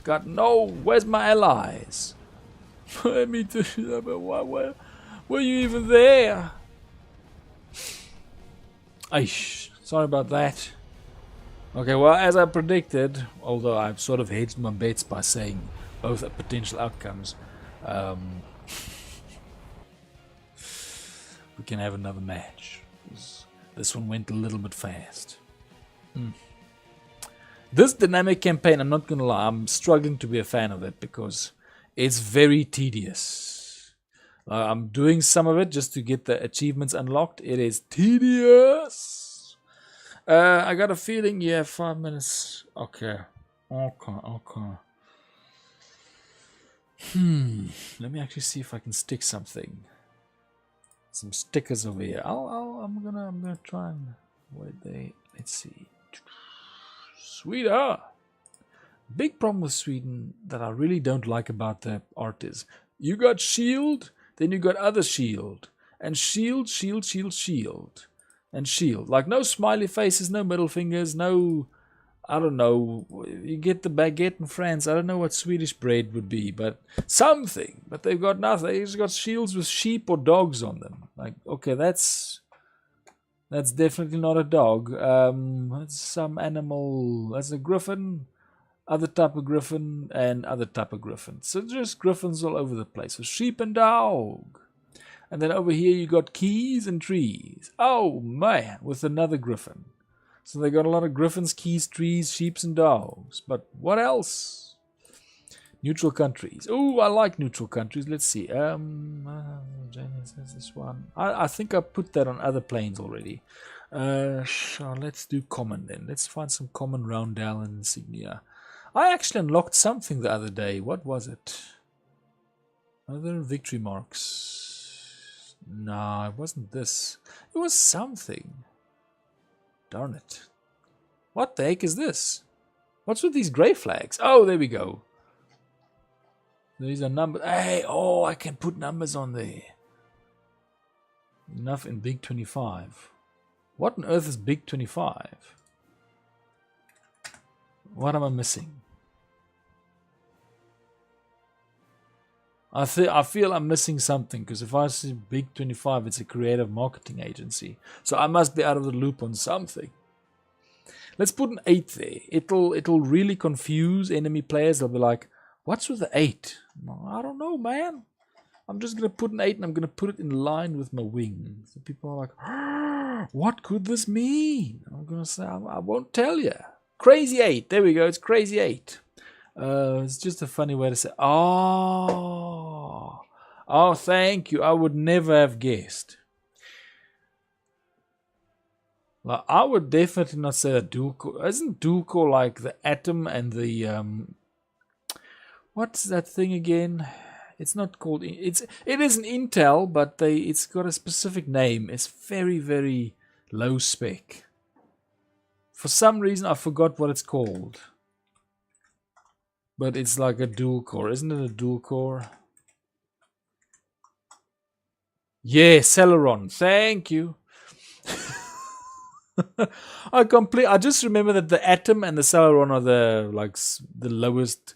God, no, where's my allies? Let me do that, but why were you even there? Aish, sorry about that. Okay, well, as I predicted, although I've sort of hedged my bets by saying both are potential outcomes, we can have another match. This one went a little bit fast. This dynamic campaign, I'm not gonna lie, I'm struggling to be a fan of it because it's very tedious. I'm doing some of it just to get the achievements unlocked. It is tedious. I got a feeling, yeah, 5 minutes. Okay. Let me actually see if I can stick something. Some stickers over here. I'm gonna try and let's see. Sweden. Big problem with Sweden that I really don't like about the art is you got shield, then you got other shield, and shield, shield, shield, shield, and shield. Like no smiley faces, no middle fingers, no, I don't know. You get the baguette in France. I don't know what Swedish bread would be, but something. But they've got nothing. They've just got shields with sheep or dogs on them. Like, okay, that's definitely not a dog. It's some animal. That's a griffin, other type of griffin, and other type of griffin. So just griffins all over the place. So sheep and dog. And then over here you got keys and trees. Oh man, with another griffin. So they got a lot of griffins, keys, trees, sheeps, and dogs. But what else? Neutral countries. Oh, I like neutral countries. Let's see. Jane says this one. I think I put that on other planes already. So let's do common then. Let's find some common roundel and insignia. I actually unlocked something the other day. What was it? Other victory marks. No, it wasn't this. It was something. Darn it. What the heck is this? What's with these grey flags? Oh, there we go. These are numbers. Hey, oh, I can put numbers on there. Enough in Big 25. What on earth is Big 25? What am I missing? I feel I'm missing something, because if I see Big 25, it's a creative marketing agency. So I must be out of the loop on something. Let's put an 8 there. It'll really confuse enemy players. They'll be like, What's with the 8? I don't know, man. I'm just going to put an 8 and I'm going to put it in line with my wing. So people are like, what could this mean? I'm going to say, I won't tell you. Crazy 8. There we go. It's crazy 8. It's just a funny way to say, oh, thank you. I would never have guessed. Like, I would definitely not say that dual core. Isn't dual core like the Atom and the, what's that thing again? It's not called. It is an Intel, but it's got a specific name. It's very, very low spec. For some reason, I forgot what it's called. But it's like a dual core, isn't it? A dual core. Yeah, Celeron. Thank you. I just remember that the Atom and the Celeron are the lowest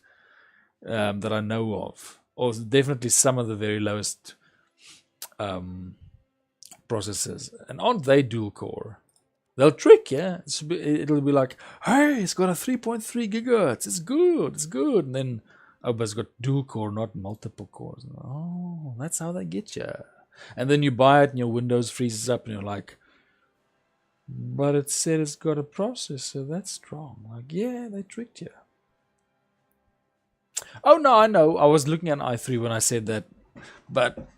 that I know of. Or definitely some of the very lowest processors. And aren't they dual core? They'll trick you. It'll be like, hey, it's got a 3.3 gigahertz. It's good. And then, but it's got dual core, not multiple cores. Oh, that's how they get you. And then you buy it and your Windows freezes up and you're like, but it said it's got a processor that's strong. Like, yeah, they tricked you. Oh, no, I know. I was looking at an i3 when I said that. But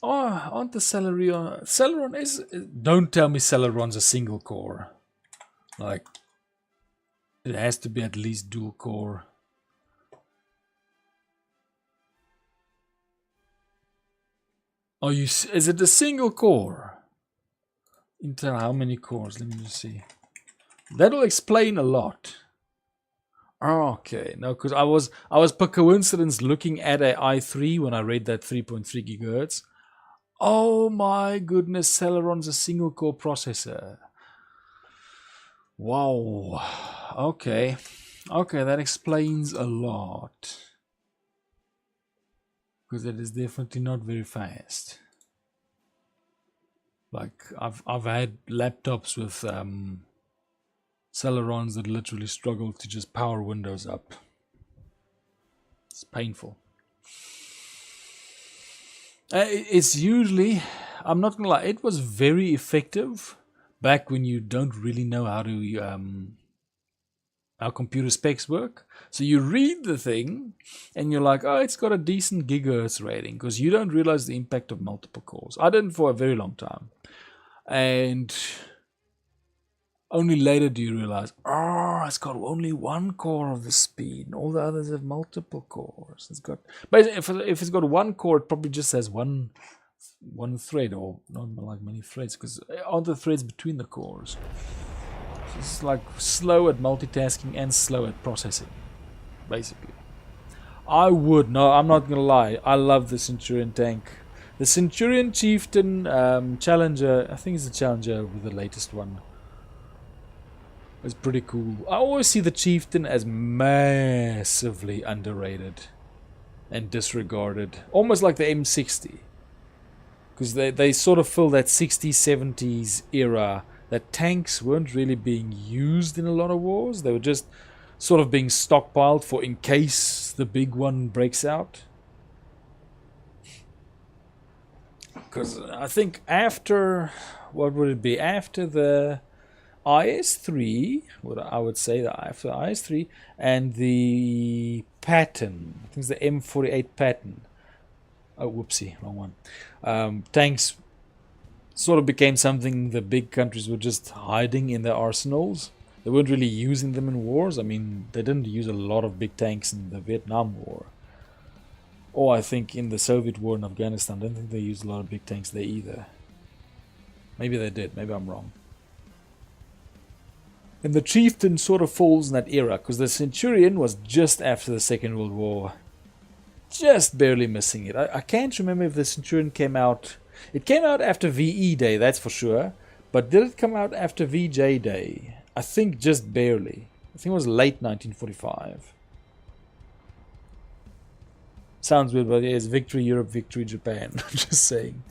aren't the Celeron is... Don't tell me Celeron's a single core. Like, it has to be at least dual core. Is it a single core? Intel, how many cores? Let me just see. That'll explain a lot. Okay, no, because I was per coincidence looking at a i3 when I read that 3.3 gigahertz. Oh my goodness, Celeron's a single core processor. Wow. Okay, that explains a lot. Because it is definitely not very fast. Like I've had laptops with Celerons that literally struggle to just power Windows up. It's painful. It's usually, I'm not gonna lie, it was very effective back when you don't really know how computer specs work. So you read the thing and you're like, oh, it's got a decent gigahertz rating, because you don't realize the impact of multiple cores. I didn't for a very long time. And only later do you realize, oh, it's got only one core of the speed, and all the others have multiple cores. But if it's got one core, it probably just has one thread, or not like many threads, because aren't the threads between the cores? So it's like slow at multitasking and slow at processing, basically. I'm not gonna lie, I love the Centurion tank. The Centurion Chieftain Challenger, I think it's the Challenger with the latest one. It's pretty cool. I always see the Chieftain as massively underrated and disregarded. Almost like the M60. Because they sort of fill that 60s, 70s era that tanks weren't really being used in a lot of wars. They were just sort of being stockpiled for in case the big one breaks out. Because I think after, what would it be? After the IS-3, what I would say that after the IS-3 and the Patton, I think it's the M48 Patton. Oh, whoopsie, wrong one. Tanks sort of became something the big countries were just hiding in their arsenals. They weren't really using them in wars. I mean, they didn't use a lot of big tanks in the Vietnam War. Or I think in the Soviet War in Afghanistan, I don't think they used a lot of big tanks there either. Maybe they did, maybe I'm wrong. And the Chieftain sort of falls in that era, because the Centurion was just after the Second World War. Just barely missing it. I can't remember if the Centurion came out. It came out after VE Day, that's for sure. But did it come out after VJ Day? I think just barely. I think it was late 1945. Sounds weird, but it's victory Europe, victory Japan. Just saying.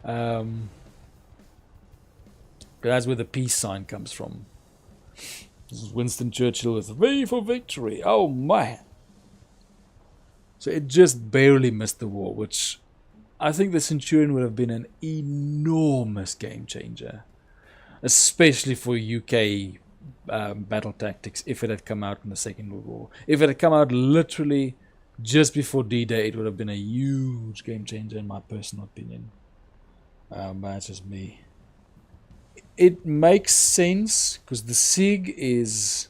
But that's where the peace sign comes from. This is Winston Churchill with V for victory. Oh man. So it just barely missed the wall, which I think the Centurion would have been an enormous game changer. Especially for UK battle tactics if it had come out in the Second World War. If it had come out literally just before D-Day, it would have been a huge game changer in my personal opinion. But that's just me. It makes sense because the SIG is...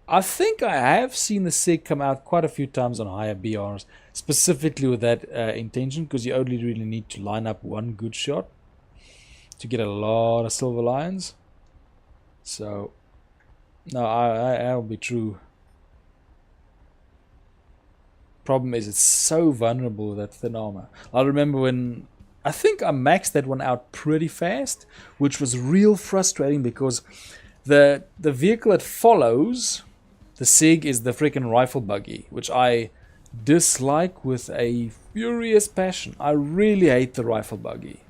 I think I have seen the SIG come out quite a few times on higher BRs, specifically with that intention, because you only really need to line up one good shot to get a lot of silver lions. So, no, I'll be true. Problem is, it's so vulnerable with that thin armor. I remember when... I think I maxed that one out pretty fast, which was real frustrating because the vehicle that follows the SIG is the freaking rifle buggy, which I dislike with a furious passion. I really hate the rifle buggy.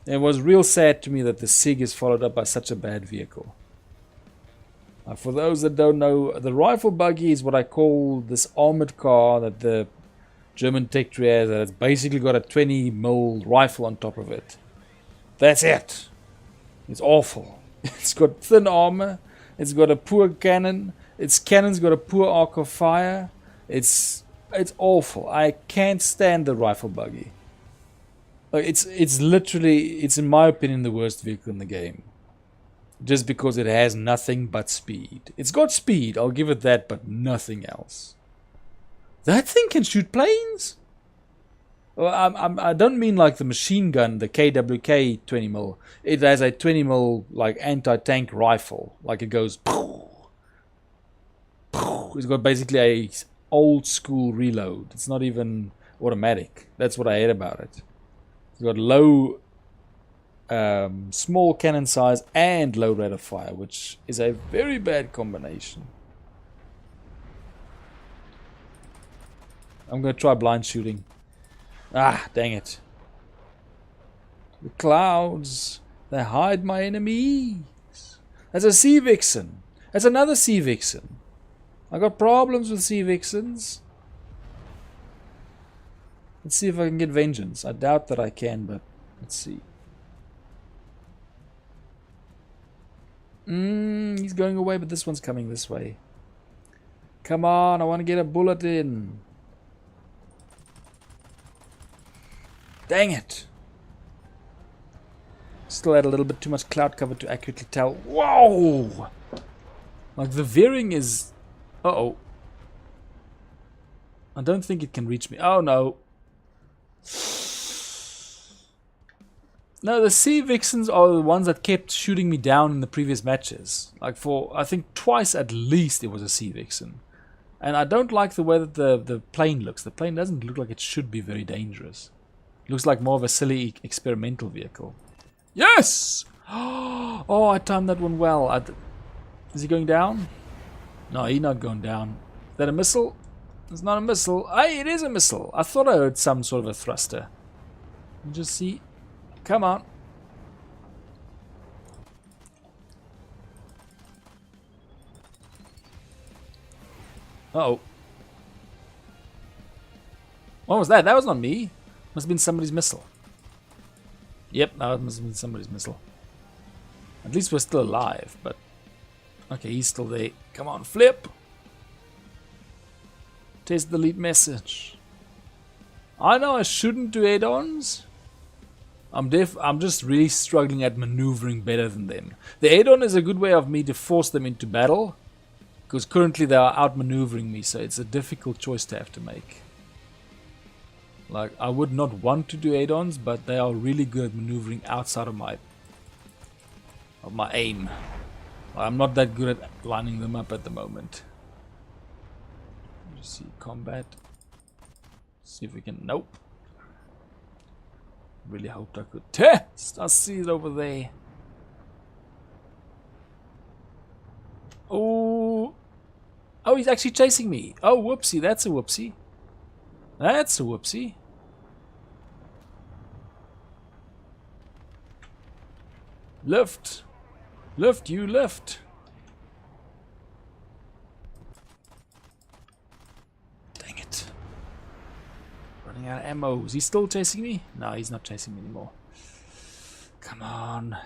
It was real sad to me that the SIG is followed up by such a bad vehicle. For those that don't know, the rifle buggy is what I call this armored car that the German tech tree has. It's basically got a 20mm rifle on top of it. That's it. It's awful. It's got thin armor. It's got a poor cannon. Its cannon's got a poor arc of fire. It's awful. I can't stand the rifle buggy. It's literally, it's in my opinion the worst vehicle in the game. Just because it has nothing but speed. It's got speed, I'll give it that, but nothing else. That thing can shoot planes? Well, I don't mean like the machine gun, the KWK 20mm. It has a 20mm like anti-tank rifle. Like it goes... It's got basically a old school reload. It's not even automatic. That's what I hate about it. It's got low... small cannon size and low rate of fire, which is a very bad combination. I'm going to try blind shooting. Ah, dang it. The clouds, they hide my enemies. That's a sea vixen. That's another sea vixen. I got problems with sea vixens. Let's see if I can get vengeance. I doubt that I can, but let's see. He's going away, but this one's coming this way. Come on, I want to get a bullet in. Dang it. Still had a little bit too much cloud cover to accurately tell. Whoa! Like the veering is... Uh-oh. I don't think it can reach me. Oh, no. No, the Sea Vixens are the ones that kept shooting me down in the previous matches. Like for, I think twice at least it was a Sea Vixen. And I don't like the way that the plane looks. The plane doesn't look like it should be very dangerous. It looks like more of a silly experimental vehicle. Yes! Oh, I timed that one well. Is he going down? No, he's not going down. Is that a missile? It's not a missile. Hey, it is a missile. I thought I heard some sort of a thruster. Just see... Come on. Uh-oh. What was that? That was not me. Must have been somebody's missile. Yep, that must have been somebody's missile. At least we're still alive, but... Okay, he's still there. Come on, flip! Test the lead message. I know I shouldn't do add-ons. I'm just really struggling at maneuvering better than them. The add-on is a good way of me to force them into battle, because currently they are outmaneuvering me, so it's a difficult choice to have to make. Like, I would not want to do add-ons, but they are really good at maneuvering outside of my aim. I'm not that good at lining them up at the moment. Just see combat. See if we can. Nope. Really hoped I could test. I see it over there. Oh. Oh, he's actually chasing me. Oh, whoopsie. That's a whoopsie. That's a whoopsie. Lift. Lift, you lift. Yeah, ammo. Is he still chasing me? No, he's not chasing me anymore. Come on.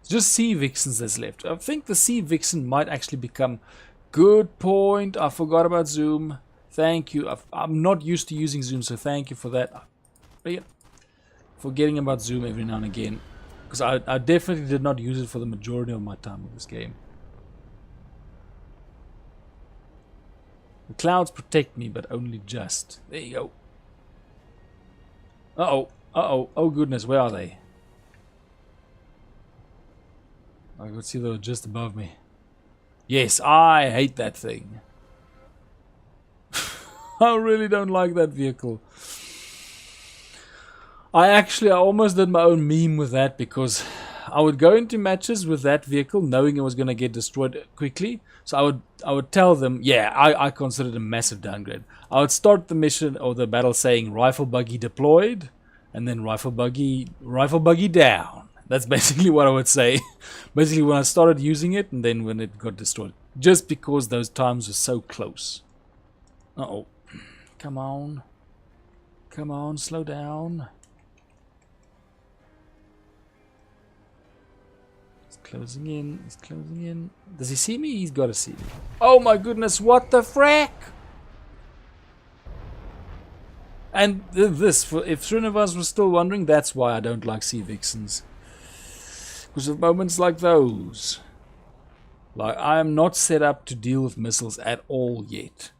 It's just Sea Vixens that's left. I think the Sea Vixen might actually become... Good point. I forgot about zoom. Thank you. I'm not used to using zoom, so thank you for that. Forgetting about zoom every now and again. Because I definitely did not use it for the majority of my time in this game. The clouds protect me, but only just. There you go. Uh-oh. Uh-oh. Oh, goodness. Where are they? I could see they were just above me. Yes, I hate that thing. I really don't like that vehicle. I almost did my own meme with that because I would go into matches with that vehicle knowing it was going to get destroyed quickly. So I would tell them, yeah, I consider it a massive downgrade. I would start the mission or the battle saying rifle buggy deployed and then rifle buggy down. That's basically what I would say. Basically when I started using it and then when it got destroyed. Just because those times were so close. Uh-oh. Come on. Come on, slow down. He's closing in. He's closing in. Does he see me? He's got to see me. Oh my goodness, what the frack? And this, if Srinivas was still wondering, that's why I don't like Sea Vixens. Because of moments like those. Like, I am not set up to deal with missiles at all yet.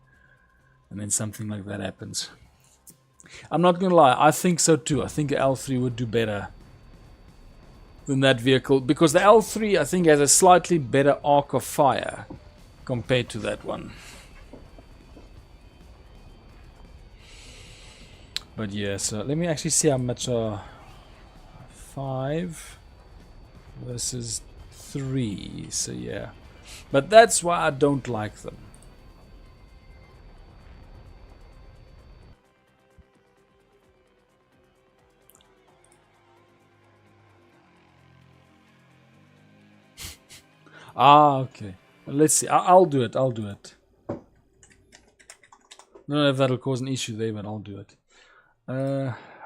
And then something like that happens. I'm not going to lie, I think so too. I think the L3 would do better than that vehicle. Because the L3, I think, has a slightly better arc of fire compared to that one. But yeah, so let me actually see how much are 5 versus 3. So yeah. But that's why I don't like them. Ah, okay. Let's see. I'll do it. I'll do it. I don't know if that'll cause an issue there, but I'll do it.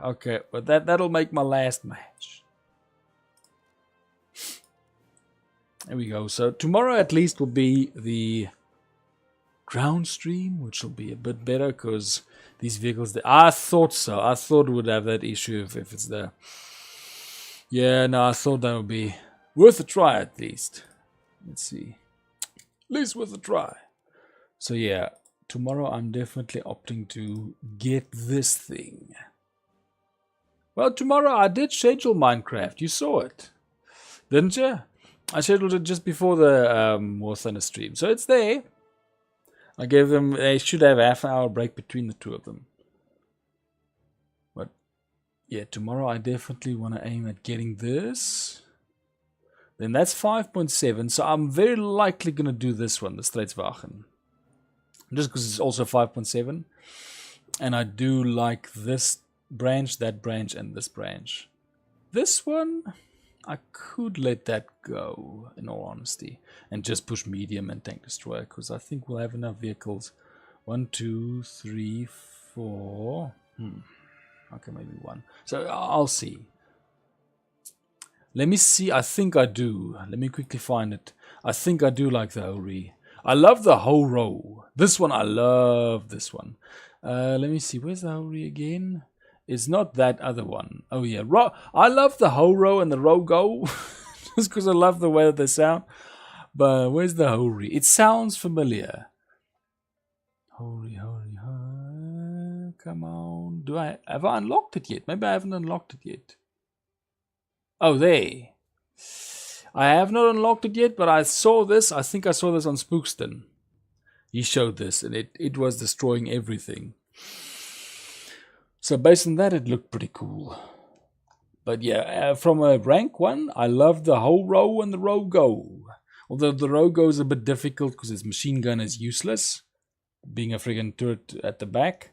Okay, but that'll make my last match. There we go. So tomorrow at least will be the ground stream, which will be a bit better because these vehicles. I thought so. I thought it would have that issue if it's there. Yeah, no, I thought that would be worth a try at least. Let's see. At least worth a try. So yeah, tomorrow I'm definitely opting to get this thing. Well, tomorrow I did schedule Minecraft. You saw it, didn't you? I scheduled it just before the War Thunder stream. So it's there. I gave them, they should have a half-hour break between the two of them. But yeah, tomorrow I definitely want to aim at getting this. Then that's 5.7. So I'm very likely going to do this one, the Strijdwagen. Just because it's also 5.7. And I do like this branch, that branch, and this branch. This one, I could let that go, in all honesty. And just push medium and tank destroyer. Because I think we'll have enough vehicles. 1, 2, 3, 4. Okay, maybe 1. So I'll see. Let me see. I think I do. Let me quickly find it. I think I do like the Hori. I love the Ho-Ro. This one, I love this one. Let me see. Where's the Hori again? It's not that other one. Oh, yeah. I love the Ho-Ro and the Rogo. Just because I love the way that they sound. But where's the Hori? It sounds familiar. Hori. Come on. Have I unlocked it yet? Maybe I haven't unlocked it yet. Oh, there. I have not unlocked it yet, but I saw this. I think I saw this on Spookston. He showed this, and it was destroying everything. So based on that, it looked pretty cool. But yeah, from a rank 1, I love the Ho-Ro and the Rogo. Although the Rogo is a bit difficult because its machine gun is useless, being a friggin' turret at the back.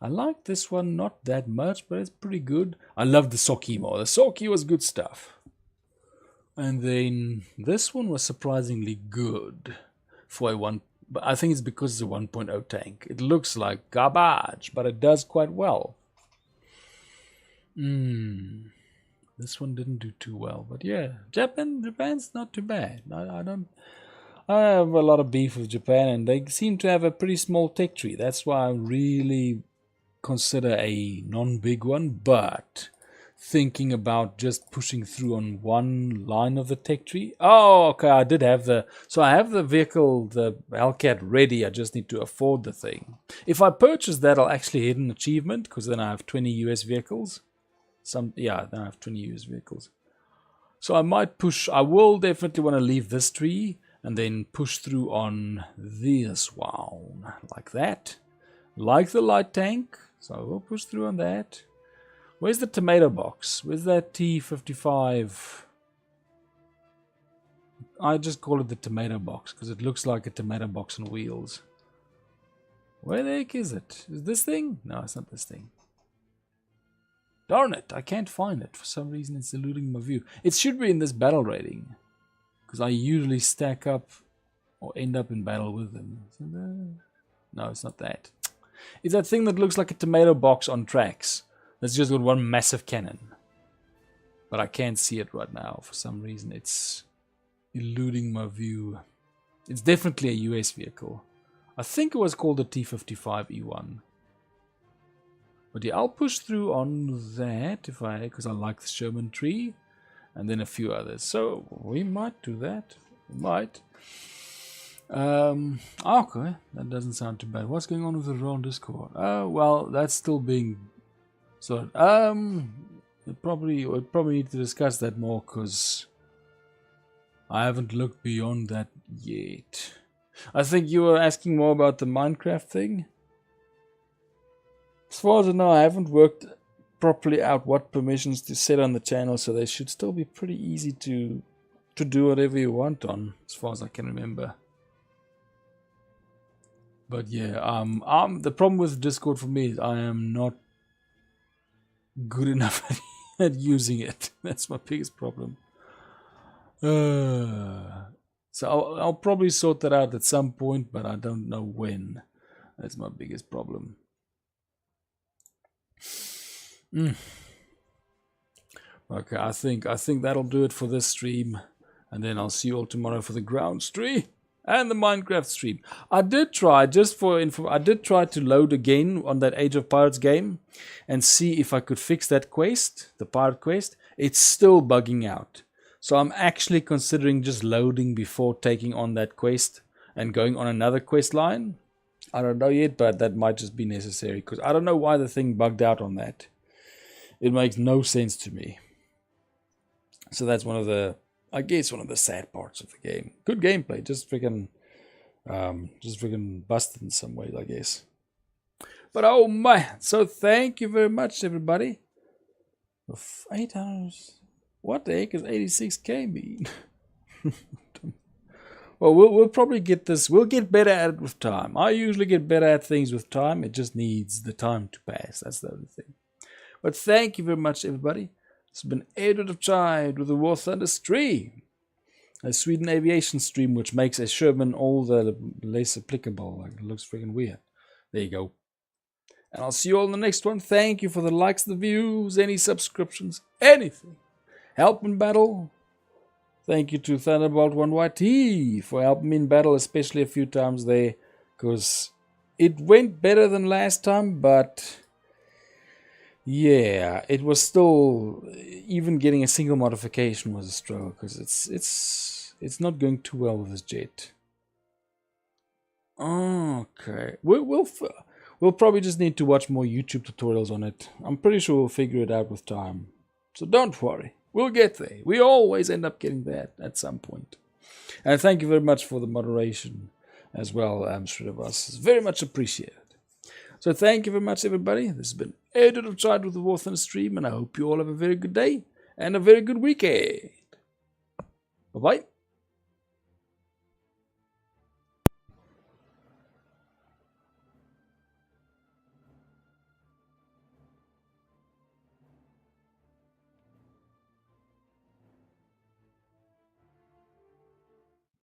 I like this one, not that much, but it's pretty good. I love the Soki more. The Soki was good stuff. And then this one was surprisingly good for a But I think it's because it's a 1.0 tank. It looks like garbage, but it does quite well. This one didn't do too well, but yeah, Japan's not too bad. I have a lot of beef with Japan, and they seem to have a pretty small tech tree. That's why I really consider a non-big one, but thinking about just pushing through on one line of the tech tree. Oh, okay, I have the vehicle, the Hellcat ready. I just need to afford the thing. If I purchase that, I'll actually hit an achievement, because then I have 20 US vehicles. Then I have 20 US vehicles. So I will definitely want to leave this tree and then push through on this one, like that. Like the light tank, so I will push through on that. Where's the tomato box? Where's that T55? I just call it the tomato box because it looks like a tomato box on wheels. Where the heck is it? Is this thing? No, it's not this thing. Darn it, I can't find it. For some reason it's eluding my view. It should be in this battle rating, because I usually stack up or end up in battle with them. No, it's not that. It's that thing that looks like a tomato box on tracks. That's just got one massive cannon. But I can't see it right now. For some reason it's eluding my view. It's definitely a US vehicle. I think it was called the T55E1. But yeah, I'll push through on that because I like the Sherman tree, and then a few others. So we might do that. We might. Okay, that doesn't sound too bad. What's going on with the Roll Discord? Well, that's still being sorted. We probably need to discuss that more because I haven't looked beyond that yet. I think you were asking more about the Minecraft thing. As far as I know, I haven't worked properly out what permissions to set on the channel, so they should still be pretty easy to do whatever you want on, as far as I can remember. But yeah, the problem with Discord for me is I am not good enough at using it. That's my biggest problem. So I'll probably sort that out at some point, but I don't know when. That's my biggest problem. Okay, I think that'll do it for this stream, and then I'll see you all tomorrow for the ground stream and the Minecraft stream. I did try to load again on that Age of Pirates game and see if I could fix that quest, the pirate quest. It's still bugging out, so I'm actually considering just loading before taking on that quest and going on another quest line. I don't know yet, but that might just be necessary because I don't know why the thing bugged out on that. It makes no sense to me. So that's one of the sad parts of the game. Good gameplay, just freaking busted in some ways, I guess. But oh my! So thank you very much, everybody. 8 hours. What the heck is 86k mean? Well, we'll probably get this. We'll get better at it with time. I usually get better at things with time. It just needs the time to pass. That's the other thing. But thank you very much, everybody. It's been Edward of Chide with the War Thunder stream, a Sweden aviation stream, which makes a Sherman all the less applicable. Like, it looks freaking weird. There you go. And I'll see you all in the next one. Thank you for the likes, the views, any subscriptions, anything. Help in battle. Thank you to Thunderbolt 1YT for helping me in battle, especially a few times there, because it went better than last time, but yeah, it was still, even getting a single modification was a struggle, because it's not going too well with this jet. Okay, we'll probably just need to watch more YouTube tutorials on it. I'm pretty sure we'll figure it out with time, so don't worry. We'll get there. We always end up getting there at some point. And thank you very much for the moderation as well, Sridivas. It's very much appreciated. So thank you very much, everybody. This has been Edward of Chide with the War Thunder stream, and I hope you all have a very good day and a very good weekend. Bye-bye.